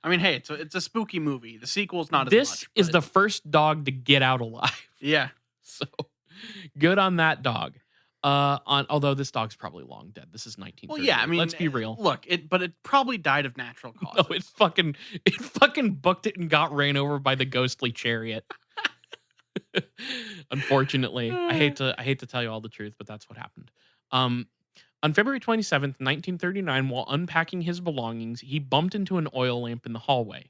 I mean, hey, it's a spooky movie. The sequel's not as This much. is But the first dog to get out alive. yeah. So good on that dog. Although this dog's probably long dead. This is Well, 1938. yeah. I mean, Let's be real. look, but it probably died of natural No, causes. it fucking booked it and got ran over by the ghostly chariot. Unfortunately, I hate to tell you all the truth, but that's what happened. On February 27th, 1939, while unpacking his belongings, he bumped into an oil lamp in the hallway.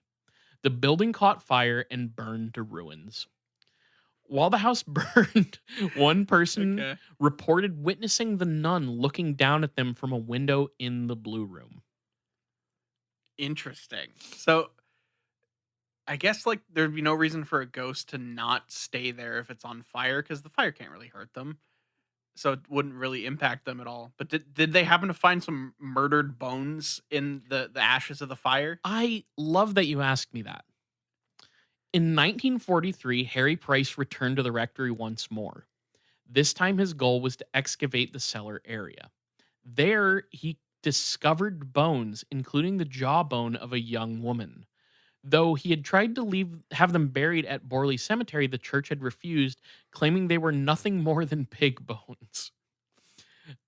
The building caught fire and burned to ruins. While the house burned, one person Okay. reported witnessing the nun looking down at them from a window in the blue room. Interesting. So I guess like there'd be no reason for a ghost to not stay there if it's on fire, because the fire can't really hurt them. So it wouldn't really impact them at all. But did they happen to find some murdered bones in the ashes of the fire? I love that you asked me that. In 1943, Harry Price returned to the rectory once more. This time, his goal was to excavate the cellar area. There, he discovered bones, including the jawbone of a young woman. Though he had tried to have them buried at Borley Cemetery, the church had refused, claiming they were nothing more than pig bones.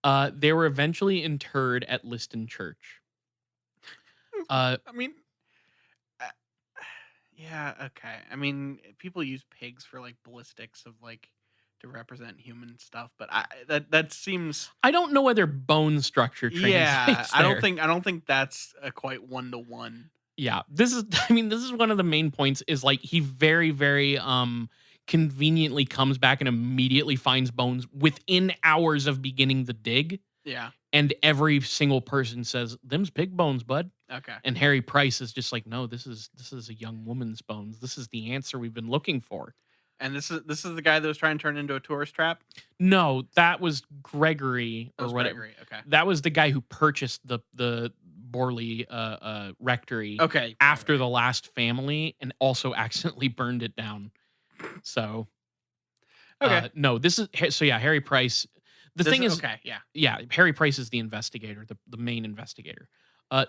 They were eventually interred at Liston Church. I mean, uh, yeah, okay. I mean, people use pigs for like ballistics of like to represent human stuff, but that seems I don't know whether bone structure yeah. translates I there. don't think that's a quite 1-to-1. Yeah, this is this is one of the main points is like he very very conveniently comes back and immediately finds bones within hours of beginning the dig, Yeah. and every single person says them's pig bones, bud. Okay. And Harry Price is just like, no, this is a young woman's bones. This is the answer we've been looking for. And this is the guy that was trying to turn into a tourist trap. No, that was Gregory That or was whatever. Gregory. Okay. That was the guy who purchased the Borley rectory Okay. after the last family and also accidentally burned it down. So Okay. no, this is so yeah, Harry Price. The This thing is, okay. Yeah. yeah, Harry Price is the investigator, the main investigator.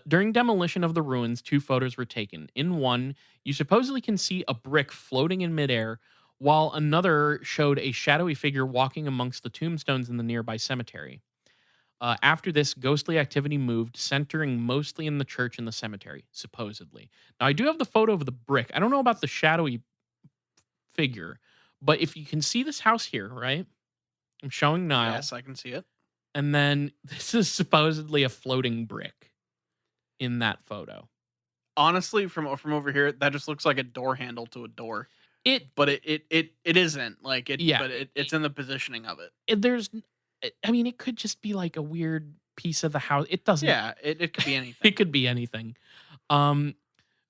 During demolition of the ruins, 2 photos were taken. In one, you supposedly can see a brick floating in midair, while another showed a shadowy figure walking amongst the tombstones in the nearby cemetery. After this, ghostly activity moved, centering mostly in the church and the cemetery, supposedly. Now, I do have the photo of the brick. I don't know about the shadowy figure, but if you can see this house here, right? I'm showing Niall. Yes, I can see it. And then this is supposedly a floating brick in that photo. Honestly, from over here, that just looks like a door handle to a door. But it isn't like it. Yeah. But it's in the positioning of it. It could just be like a weird piece of the house. It doesn't. Yeah. It could be anything. It could be anything.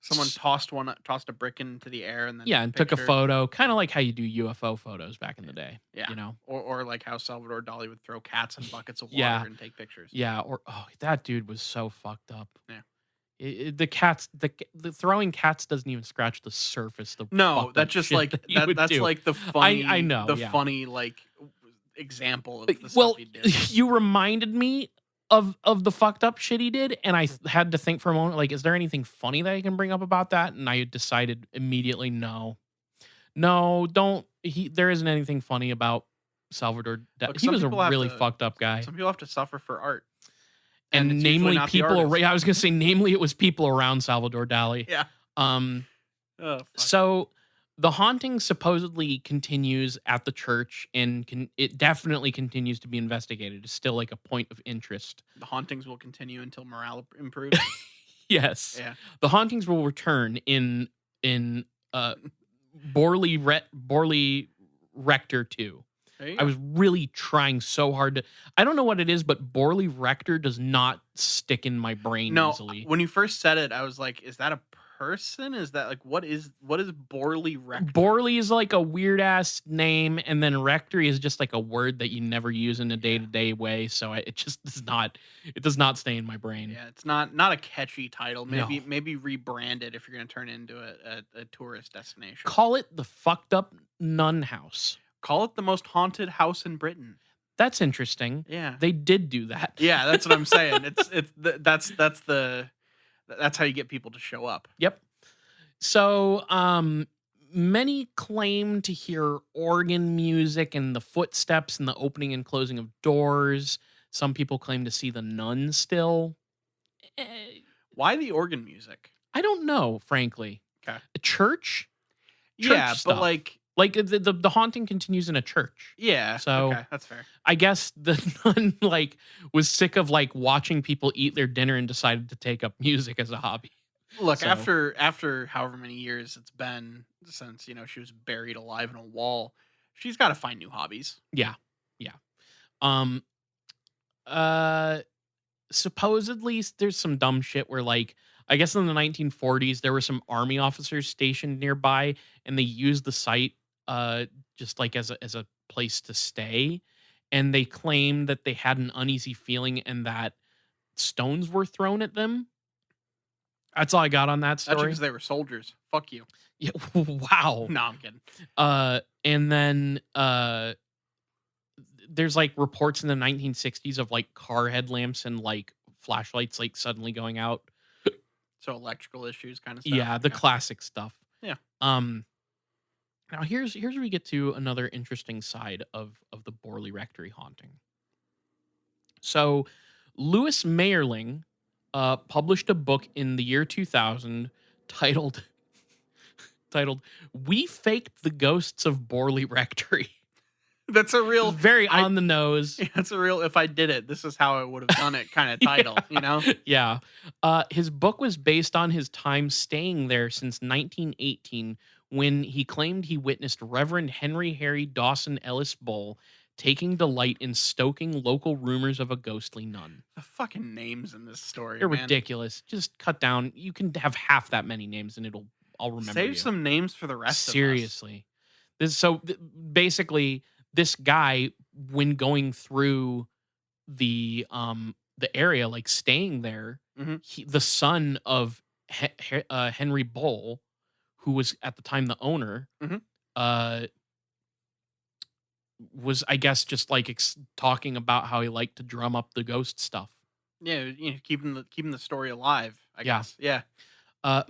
Someone tossed a brick into the air and then Yeah, took a and took a picture. photo, kind of like how you do UFO photos back in the day, Yeah. you know? Or like how Salvador Dali would throw cats in buckets of water Yeah, and take pictures. yeah, or oh, that dude was so fucked up. Yeah. The cats, the throwing cats doesn't even scratch the surface. The No, fucked that's up just shit like that he would that's do. like I know, the yeah. funny like example of the stuff Well, he did. you reminded me of the fucked up shit he did, and had to think for a moment, like, is there anything funny that I can bring up about that? And I decided immediately, no, no, don't. There isn't anything funny about Salvador. Look, He was a really fucked up guy, some people have to suffer for art, and and it's usually namely not the people. artist. I was gonna say, namely, it was people around Salvador Dali. Yeah. Um, Oh fuck. So the haunting supposedly continues at the church, and it definitely continues to be investigated. It's still like a point of interest. The hauntings will continue until morale improves. Yes. Yeah. The hauntings will return in uh Borley Rector 2. There you I go. was really trying so hard to. I don't know what it is, but Borley Rector does not stick in my brain No, easily. when you first said it, I was like, "Is that a person? Is that like what is Borley Rector?" Borley is like a weird ass name, and then rectory is just like a word that you never use in a day to day way. So it just does not. It does not stay in my brain. Yeah, it's not a catchy title. No, Maybe rebrand it if you're gonna turn it into a tourist destination. call it the fucked up nun house. Call it the most haunted house in Britain. That's interesting. Yeah, They did do that. yeah, that's what I'm saying. That's how you get people to show up. Yep. So, many claim to hear organ music and the footsteps and the opening and closing of doors. Some people claim to see the nun still. Eh, Why the organ music? I don't know, frankly. Okay. A church? Yeah, but Stuff. Like the haunting continues in a church. yeah. So Okay, that's fair. I guess the nun like was sick of like watching people eat their dinner and decided to take up music as a hobby. Look, So after however many years it's been since she was buried alive in a wall, she's got to find new hobbies. yeah, yeah. Um uh Supposedly there's some dumb shit where like I guess in the 1940s there were some army officers stationed nearby and they used the site just like as a place to stay, and they claimed that they had an uneasy feeling and that stones were thrown at them. That's all I got on that That's story. because they were soldiers. Fuck you. Yeah, wow. No, I'm kidding. And then there's like reports in the 1960s of like car headlamps and like flashlights like suddenly going out. So electrical issues kind of stuff. Yeah, the Okay. classic stuff. Yeah. Now here's where we get to another interesting side of the Borley Rectory haunting. So Lewis Mayerling published a book in the year 2000 titled "We Faked the Ghosts of Borley Rectory." That's a real Very I- on the nose. That's a real if I did it, this is how I would have done it kind of title, you know? Yeah. His book was based on his time staying there since 1918, when he claimed he witnessed Reverend Henry Harry Dawson Ellis Bull taking delight in stoking local rumors of a ghostly nun. The fucking names in this story, They're man. ridiculous. Just cut down. You can have half that many names and I'll remember Save you. some names for the rest of us. Seriously. Basically this guy, when going through the area, like staying there, Mhm. the son of Henry Bull, who was at the time the owner, Mhm. was, I guess, just like talking about how he liked to drum up the ghost stuff. Yeah, keeping the story alive, I Yeah. guess. Yeah.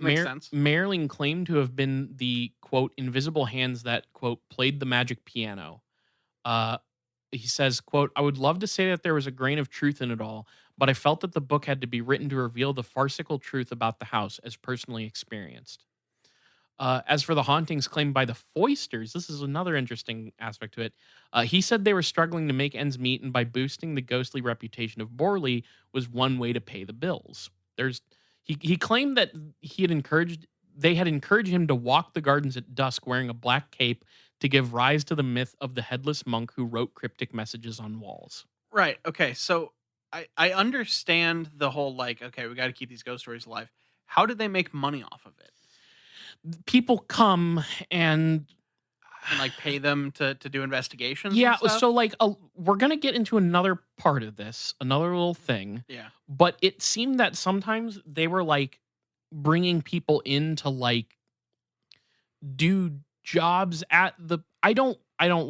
Makes sense. Marilyn claimed to have been the quote invisible hands that quote played the magic piano. He says, quote, "I would love to say that there was a grain of truth in it all, but I felt that the book had to be written to reveal the farcical truth about the house as personally experienced." As for the hauntings claimed by the Foysters, this is another interesting aspect to it. He said they were struggling to make ends meet, and by boosting the ghostly reputation of Borley was one way to pay the bills. He claimed that they had encouraged him to walk the gardens at dusk wearing a black cape to give rise to the myth of the headless monk who wrote cryptic messages on walls. Right. Okay. So I understand the whole like, okay, we got to keep these ghost stories alive. How did they make money off of it? People come and And like pay them to do investigations and yeah, stuff? so like we're gonna get into another part of this, another little thing, Yeah. but it seemed that sometimes they were like bringing people in to like do jobs at the. I don't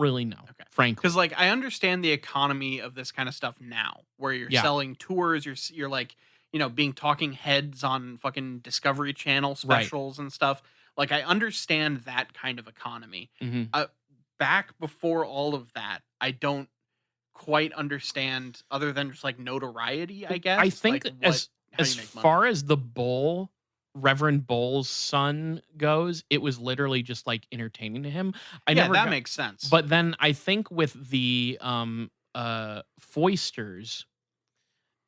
really know, Okay. frankly. Because like I understand the economy of this kind of stuff now, where you're Yeah, selling tours, you're like being talking heads on fucking Discovery Channel right. specials and stuff. Like I understand that kind of economy. Hmm. Uh, Back before all of that, I don't quite understand other than just like notoriety. I I guess think like what how as you make money. far as the Bull, Reverend Bull's son goes, it was literally just like entertaining to him. I Yeah, never that got, makes sense. but then I think with the Foisters,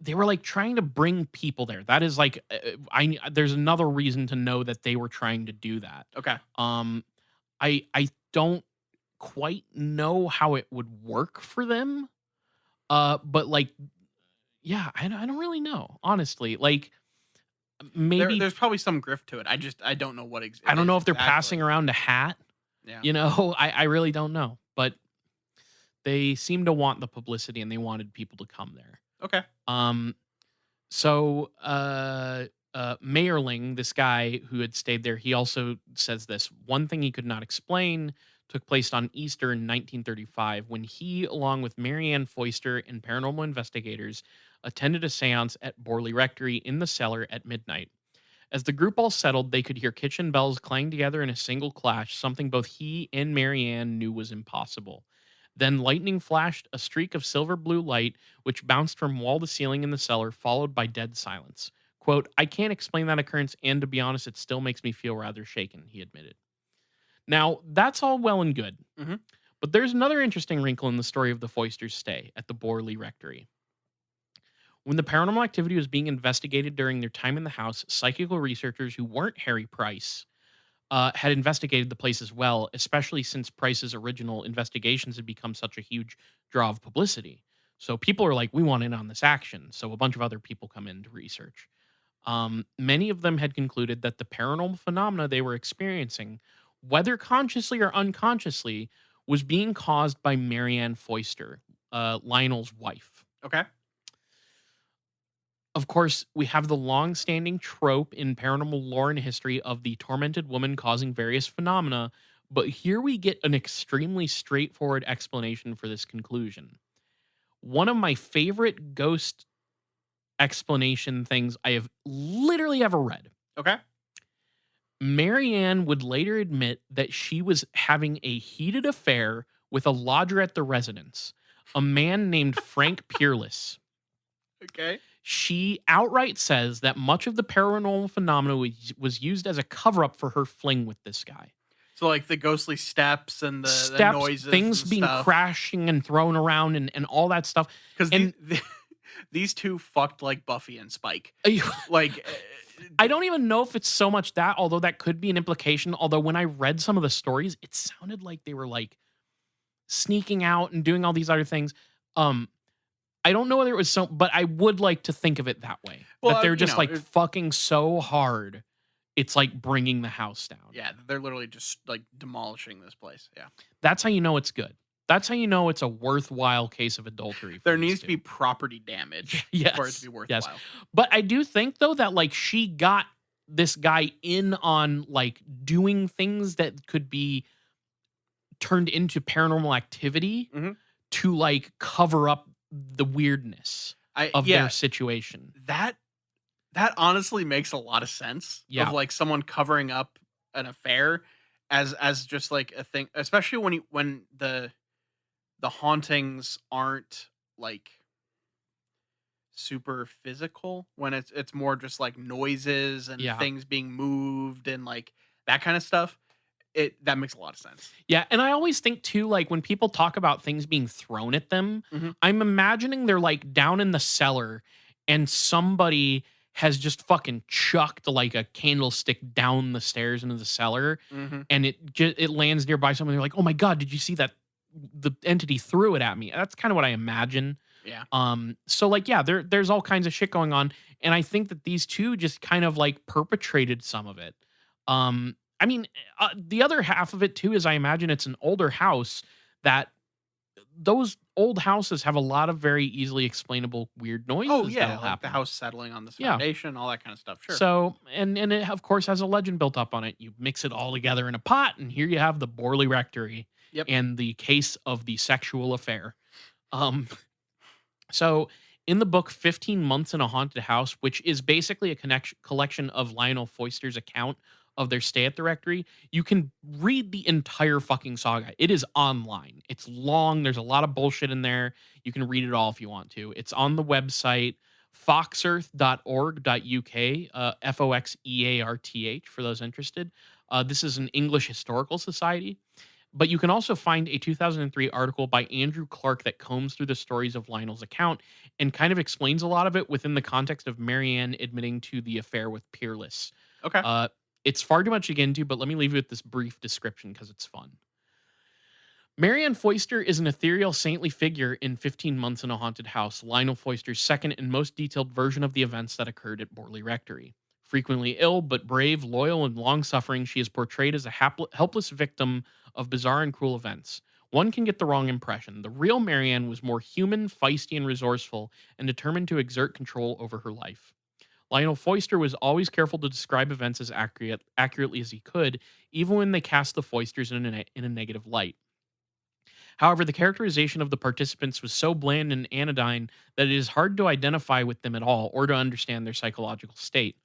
they were like trying to bring people there. That is like I there's another reason to know that they were trying to do that. Okay. Um I don't quite know how it would work for them. But like yeah, I don't really know, honestly. Like maybe There's probably some grift to it. I don't know what I it don't know is if they're passing exactly. around a hat, Yeah. you know. I really don't know. But they seem to want the publicity and they wanted people to come there. Okay. Um So, Mayerling, this guy who had stayed there, he also says this one thing he could not explain took place on Easter in 1935 when he, along with Marianne Foister and paranormal investigators, attended a seance at Borley Rectory in the cellar at midnight. As the group all settled, they could hear kitchen bells clang together in a single clash, something both he and Marianne knew was impossible. Then lightning flashed a streak of silver blue light, which bounced from wall to ceiling in the cellar, followed by dead silence. Quote, I can't explain that occurrence, and to be honest, it still makes me feel rather shaken, he admitted. Now, that's all well and good. Hmm. But there's another interesting wrinkle in the story of the Foisters' stay at the Borley Rectory. When the paranormal activity was being investigated during their time in the house, psychical researchers who weren't Harry Price had investigated the place as well, especially since Price's original investigations had become such a huge draw of publicity. So people are like, we want in on this action. So a bunch of other people come in to research. Many of them had concluded that the paranormal phenomena they were experiencing, whether consciously or unconsciously, was being caused by Marianne Foister, Lionel's wife. Okay. Of course, we have the long-standing trope in paranormal lore and history of the tormented woman causing various phenomena, but here we get an extremely straightforward explanation for this conclusion. One of my favorite ghost explanation things I have literally ever read. Okay. Marianne would later admit that she was having a heated affair with a lodger at the residence, a man named Frank Peerless. Okay. She outright says that much of the paranormal phenomena was used as a cover up for her fling with this guy. So like the ghostly steps and the Steps, noises, things and being stuff. crashing and thrown around and all that stuff. Because And these two fucked like Buffy and Spike. I Like, don't even know if it's so much that, although that could be an implication. Although when I read some of the stories, it sounded like they were like sneaking out and doing all these other things. I don't know whether it was so, but I would like to think of it that way. Well, that they're just like fucking so hard, it's like bringing the house down. yeah, they're literally just like demolishing this place. Yeah. That's how you know it's good. That's how you know it's a worthwhile case of adultery. There needs to be property damage Yes, for it to be worthwhile. yes. But I do think though that like she got this guy in on like doing things that could be turned into paranormal activity Mhm. to like cover up the weirdness of Yeah, their situation. that honestly makes a lot of sense. Yeah. Of like someone covering up an affair as just like a thing, especially when the hauntings aren't like super physical, when it's more just like noises and Yeah. things being moved and like that kind of stuff. That makes a lot of sense. Yeah, and I always think too, like when people talk about things being thrown at them, Mhm. I'm imagining they're like down in the cellar and somebody has just fucking chucked like a candlestick down the stairs into the cellar Mhm. and it lands nearby someone. They're like, "Oh my god, did you see that? The entity threw it at me." That's kind of what I imagine. Yeah. So like, yeah, there's all kinds of shit going on. And I think that these two just kind of like perpetrated some of it. I mean, the other half of it too is I imagine it's an older house that those old houses have a lot of very easily explainable weird Oh, noises yeah, that'll like the happen. house settling on this Yeah. foundation, all that kind of stuff. Sure. So, and it of course has a legend built up on it. You mix it all together in a pot, and here you have the Borley Rectory Yep. and the case of the sexual affair. Um, so in the book 15 Months in a Haunted House, which is basically a collection of Lionel Foister's account of their stay at the rectory, you can read the entire fucking saga. It is online. It's long. There's a lot of bullshit in there. You can read it all if you want to. It's on the website foxearth.org.uk, Foxearth for those interested. This is an English historical society. But you can also find a 2003 article by Andrew Clark that combs through the stories of Lionel's account and kind of explains a lot of it within the context of Marianne admitting to the affair with Peerless. Okay. Uh, it's far too much to get into, but let me leave you with this brief description because it's fun. Marianne Foister is an ethereal saintly figure in 15 Months in a Haunted House, Lionel Foister's second and most detailed version of the events that occurred at Borley Rectory. Frequently ill, but brave, loyal, and long suffering, she is portrayed as a helpless victim of bizarre and cruel events. One can get the wrong impression. The real Marianne was more human, feisty, and resourceful, and determined to exert control over her life. Lionel Foister was always careful to describe events as accurately as he could, even when they cast the Foisters in a negative light. However, the characterization of the participants was so bland and anodyne that it is hard to identify with them at all or to understand their psychological state.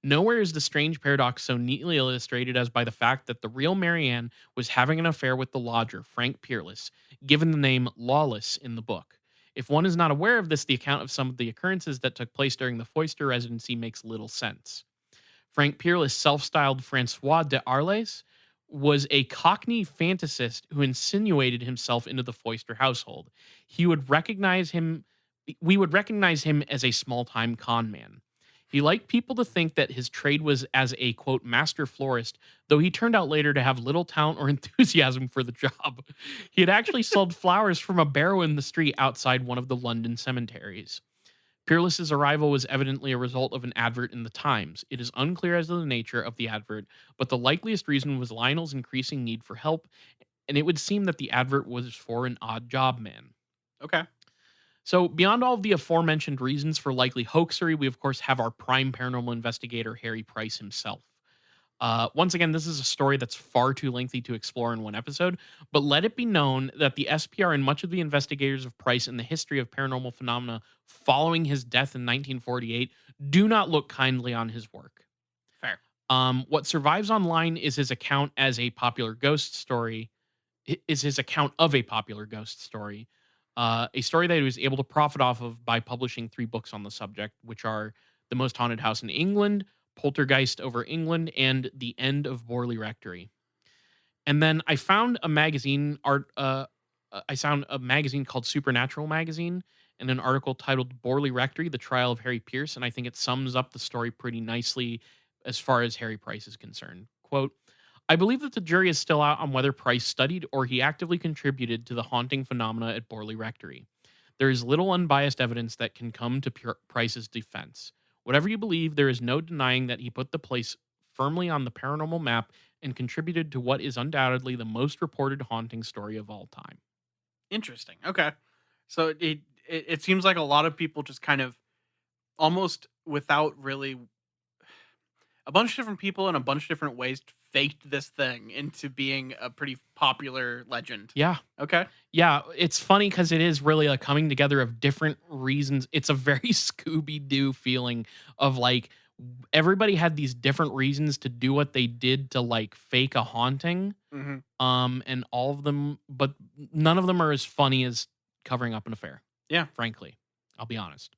Nowhere is the strange paradox so neatly illustrated as by the fact that the real Marianne was having an affair with the lodger, Frank Peerless, given the name Lawless in the book. If one is not aware of this, the account of some of the occurrences that took place during the Foister residency makes little sense. Frank Peerless, self styled Francois de Arles, was a Cockney fantasist who insinuated himself into the Foister household. He would recognize him, we would recognize him as a small time con man. He liked people to think that his trade was as a quote master florist, though he turned out later to have little talent or enthusiasm for the job. He had actually sold flowers from a barrow in the street outside one of the London cemeteries. Peerless's arrival was evidently a result of an advert in the Times. It is unclear as to the nature of the advert, but the likeliest reason was Lionel's increasing need for help, and it would seem that the advert was for an odd job man. Okay. So, beyond all of the aforementioned reasons for likely hoaxery, we of course have our prime paranormal investigator, Harry Price himself. Once again, this is a story that's far too lengthy to explore in one episode, but let it be known that the SPR and much of the investigators of Price in the history of paranormal phenomena following his death in 1948 do not look kindly on his work. Fair. What survives online is his account as a popular ghost story, is his account of a popular ghost story, a story that he was able to profit off of by publishing 3 books on the subject, which are The Most Haunted House in England, Poltergeist over England, and The End of Borley Rectory. And then I found a magazine called Supernatural Magazine and an article titled Borley Rectory: The Trial of Harry Pierce, and I think it sums up the story pretty nicely as far as Harry Price is concerned. Quote, I believe that the jury is still out on whether Price studied or he actively contributed to the haunting phenomena at Borley Rectory. There is little unbiased evidence that can come to Price's defense. Whatever you believe, there is no denying that he put the place firmly on the paranormal map and contributed to what is undoubtedly the most reported haunting story of all time. Interesting. Okay. So it seems like a lot of people just kind of almost without really a bunch of different people in a bunch of different ways faked this thing into being a pretty popular legend. Yeah. Okay. Yeah, it's funny because it is really a coming together of different reasons. It's a very Scooby Doo feeling of like everybody had these different reasons to do what they did to like fake a haunting. Hmm. And all of them, but none of them are as funny as covering up an affair. Yeah. Frankly, I'll be honest.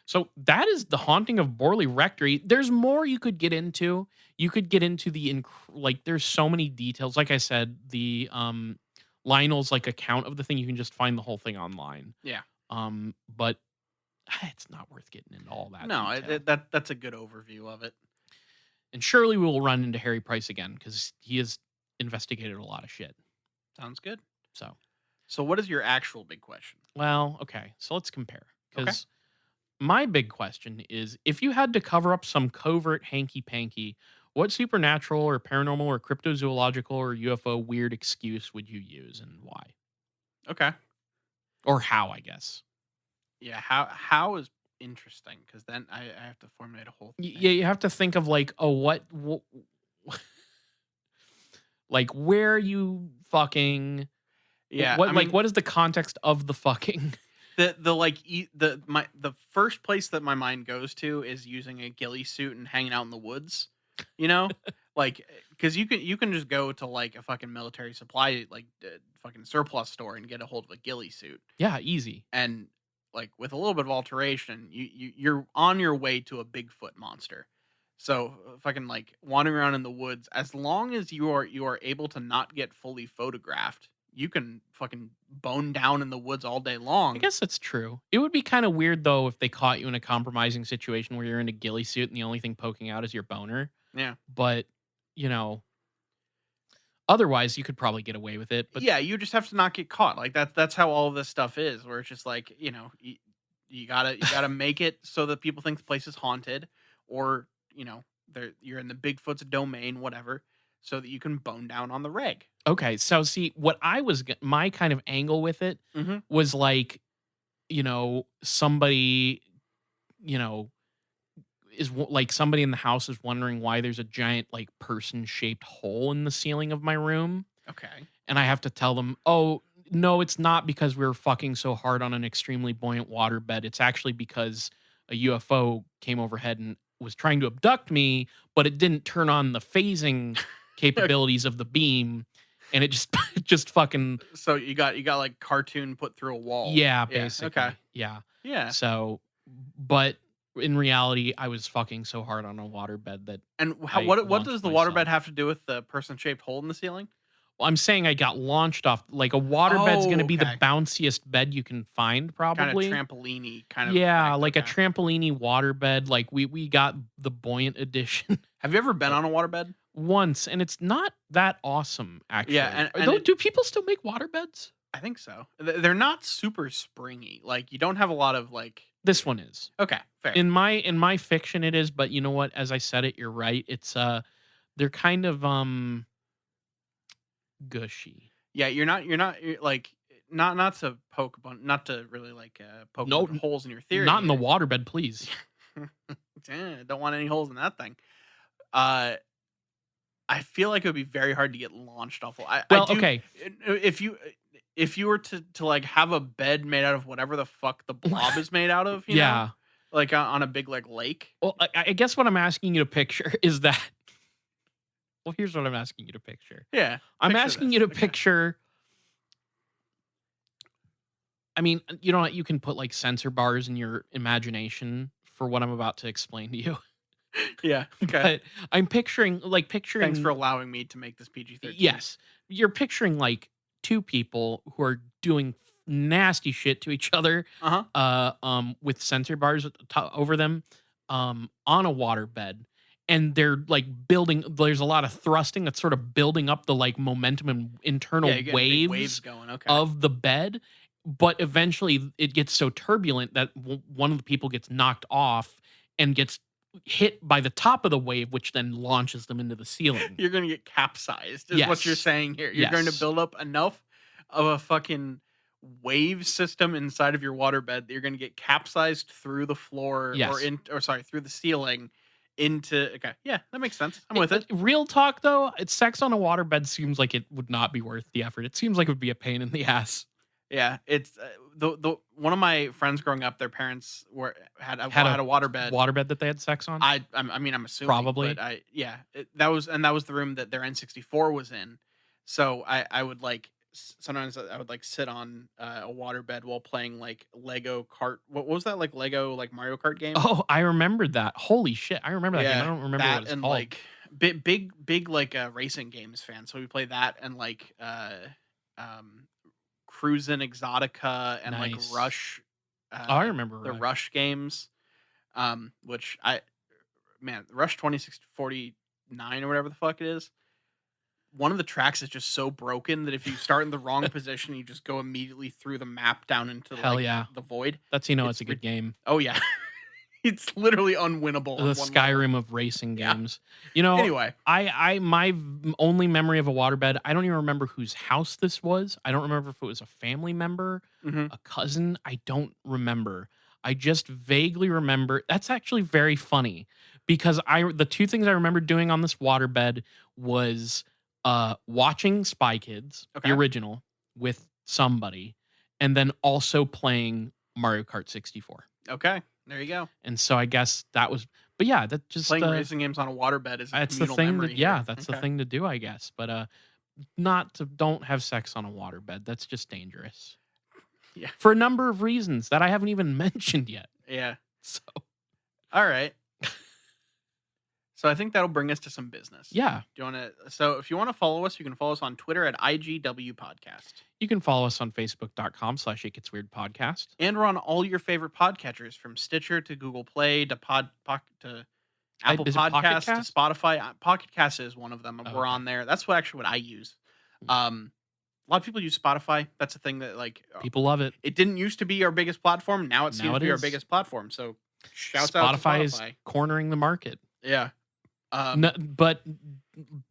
So that is the haunting of Borley Rectory. There's more you could get into. You could get into like there's so many details. Like I said, the Lionel's like account of the thing, you can just find the whole thing online. Yeah. But it's not worth getting into all that. No, detail. that's a good overview of it. And surely we will run into Harry Price again because he has investigated a lot of shit. Sounds good. So So what is your actual big question? Well, okay. So let's compare Okay. because my big question is if you had to cover up some covert hanky panky, what supernatural or paranormal or cryptozoological or UFO weird excuse would you use and why? Okay. Or how, I guess. Yeah. How is interesting because then I have to formulate a whole Yeah, thing. you have to think of like, oh, like where you fucking Yeah. I like mean, what is the context of the fucking? the like the first place that my mind goes to is using a ghillie suit and hanging out in the woods, you know, like because you can just go to like a fucking military supply like fucking surplus store and get a hold of a ghillie suit Yeah, easy. and like with a little bit of alteration you're on your way to a Bigfoot monster. So fucking like wandering around in the woods, as long as you are able to not get fully photographed, you can fucking bone down in the woods all day I long. guess that's true. It would be kind of weird though if they caught you in a compromising situation where you're in a ghillie suit and the only thing poking out is your boner. Yeah. But you know, otherwise you could probably get away with it. But Yeah, you just have to not get caught. Like that's how all of this stuff is, where it's just like, you gotta make it so that people think the place is haunted, or you're in the Bigfoot's domain, whatever, so that you can bone down on the reg. okay, so see what my kind of angle with it Hmm. was like, somebody, you know, like somebody in the house is wondering why there's a giant like person shaped hole in the ceiling of my room. Okay. And I have to tell them, "Oh, no, it's not because we were fucking so hard on an extremely buoyant waterbed. It's actually because a UFO came overhead and was trying to abduct me, but it didn't turn on the phasing capabilities of the beam, and it just it just fucking So you got like cartoon put through a wall. yeah, Yeah. Okay. basically. Yeah. Yeah. So, but in reality, I was fucking so hard on a waterbed that And how I what launched does the waterbed myself. have to do with the person shaped hole in the ceiling? Well, I'm saying I got launched off like a waterbed's Oh, gonna be the okay. bounciest bed you can find Kind of probably. trampoline kind of Yeah, effect. like a Okay. trampoliny waterbed, like we got the buoyant edition, Have you ever been but on a waterbed? once, and it's not that awesome Yeah, actually. and Though, it do people still make waterbeds? I think so. They're not super springy. Like you don't have a lot of like. This one is. Okay, fair. In my fiction it is, but you know what? As I said it, you're right. It's they're kind of gushy. Yeah, you're like not to poke not to really like poke a No, bunch of holes in your theory not in the here. waterbed, please. Don't want any holes in that thing. Uh, I feel like it would be very hard to get launched off. I Well, do okay. if you were to like have a bed made out of whatever the fuck the blob is made out of, Yeah. like on a big like lake. Well, I guess what I'm asking you to picture is that well, here's what I'm asking you to picture. Yeah, I'm picture asking this. you to Okay. picture I mean, you know what? You can put like sensor bars in your imagination for what I'm about to explain to you. Yeah. Okay. But I'm Thanks for picturing allowing me to make this PG-13. yes, you're picturing like two people who are doing nasty shit to each other Uh-huh. with sensor bars over them on a waterbed, and they're like building there's a lot of thrusting that's sort of building up the like momentum and Yeah, internal you're getting big waves waves going. Okay. of the bed, but eventually it gets so turbulent that one of the people gets knocked off and gets hit by the top of the wave, which then launches them into the ceiling. You're gonna get capsized, is what you're Yes. saying here. You're going to Yes. build up enough of a fucking wave system inside of your waterbed that you're gonna get capsized through the floor Yes. or sorry, through the ceiling into okay. Yeah, that makes sense. I'm with it. Real talk though, sex on a waterbed seems like it would not be worth the effort. It seems like it would be a pain in the ass. Yeah, it's the one of my friends growing up, their parents Had had a a waterbed. waterbed that they had sex on? I mean, I'm assuming, Probably. but that was the room that their N64 was in. So I would like sometimes I would like sit on a waterbed while playing like Lego Kart. What was that like Lego like Mario Kart game? Oh, I remembered that. Holy shit. I remember that game. I Yeah, don't remember what that it's and called. like big like racing games fan. So we play that and like um Cruisin' Exotica and like Nice. Rush, Oh, I uh, remember the Rush. Rush games, which Rush 2649 or whatever the fuck it is, one of the tracks is just so broken that if you start in the wrong position, you just go immediately through the map down into Hell yeah. the void. That's it's a good game. Oh yeah, it's literally unwinnable. The on one Skyrim level. of racing Yeah. games. Anyway, My only memory of a waterbed, I don't even remember whose house this was. I don't remember if it was a family member, mhm. a cousin. I don't remember. I just vaguely remember. That's actually very funny because the two things I remember doing on this waterbed was watching Spy Kids, the Okay. original, with somebody, and then also playing Mario Kart 64. Okay, there you go. And so I guess that was, but yeah, that just Playing racing games on a waterbed is a that's the communal thing memory that here. that's the Okay. thing to do, I guess. But don't have sex on a waterbed. That's just dangerous. Yeah. For a number of reasons that I haven't even mentioned yet. Yeah. So All right. So I think that'll bring us to some business. yeah, Do you want to? So if you want to follow us, you can follow us on Twitter at IGW Podcast, you can follow us on Facebook.com/It Gets Weird Podcast. and we're on all your favorite podcatchers, from Stitcher to Google Play to to Apple Is it Pocket Podcasts to Cast? Spotify. Pocket Cast is one of them. Oh, We're okay. on there. That's what I use. Hmm. A lot of people use Spotify. That's a thing that People love it. it didn't used to be our biggest platform. Now it seems to be our is. biggest platform. So shouts out to Spotify is Spotify. cornering the market. Yeah. No, but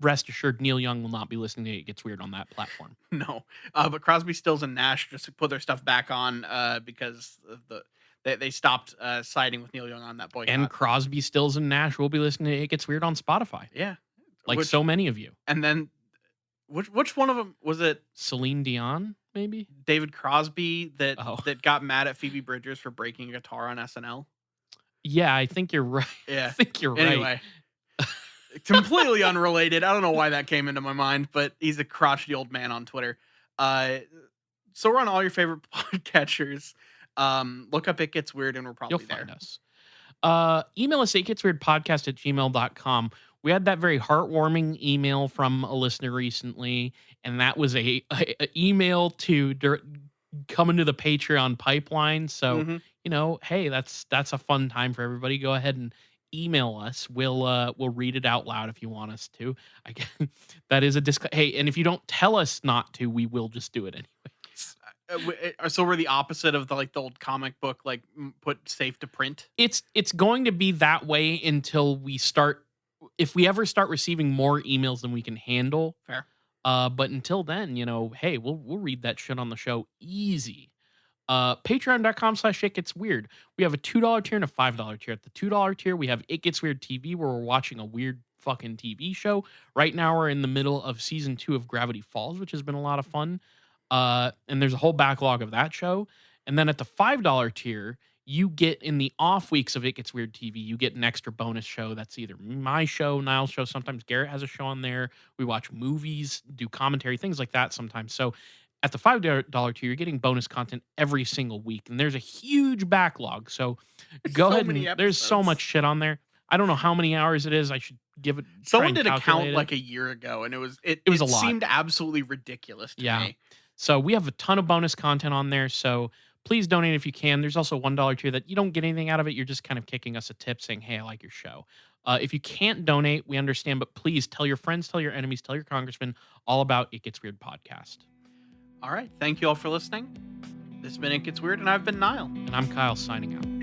rest assured, Neil Young will not be listening to It Gets Weird on that platform. No, but Crosby, Stills, and Nash just put their stuff back on because of they stopped siding with Neil Young on that boycott. And Crosby, Stills, and Nash will be listening to It Gets Weird on Spotify, yeah, like so many of you. And then which one of them was it? Celine Dion, maybe? David Crosby that Oh. that got mad at Phoebe Bridgers for breaking a guitar on SNL. Yeah, I think you're right. Yeah. I think you're right. Anyway, completely unrelated. I don't know why that came into my mind, but he's a crotchety old man on Twitter. So we're on all your favorite podcatchers. Look up It Gets Weird, and we're probably You'll there. find us. Email us itgetsweirdpodcast@gmail.com. We had that very heartwarming email from a listener recently, and that was a email to come into the Patreon pipeline. So Mhm. hey, that's a fun time for everybody. Go ahead and email us. We'll read it out loud if you want us to. I guess that is a hey, and if you don't tell us not to, we will just do it anyways. So we're the opposite of the old comic book, put safe to print. It's going to be that way until we start. If we ever start receiving more emails than we can handle. Fair. But until then, hey, we'll read that shit on the show easy. Patreon.com/It Gets Weird. We have a $2 tier and a $5 tier. At the $2 tier, we have It Gets Weird TV, where we're watching a weird fucking TV show. Right now, we're in the middle of season 2 of Gravity Falls, which has been a lot of fun. And there's a whole backlog of that show. And then at the $5 tier, you get, in the off weeks of It Gets Weird TV, you get an extra bonus show. That's either my show, Niall's show. Sometimes Garrett has a show on there. We watch movies, do commentary, things like that sometimes. So at the $5 tier, you're getting bonus content every single week. And there's a huge backlog. So go ahead many and there's so episodes. much shit on there. I don't know how many hours it is. I should give it. Someone did a count like a year ago, and it was a lot. Seemed absolutely ridiculous to me. So we have a ton of bonus content on there. So please donate if you can. There's also a $1 tier that you don't get anything out of it. You're just kind of kicking us a tip saying, hey, I like your show. If you can't donate, we understand, but please tell your friends, tell your enemies, tell your congressman all about It Gets Weird podcast. All right. Thank you all for listening. This has been It Gets Weird, and I've been Niall. And I'm Kyle signing out.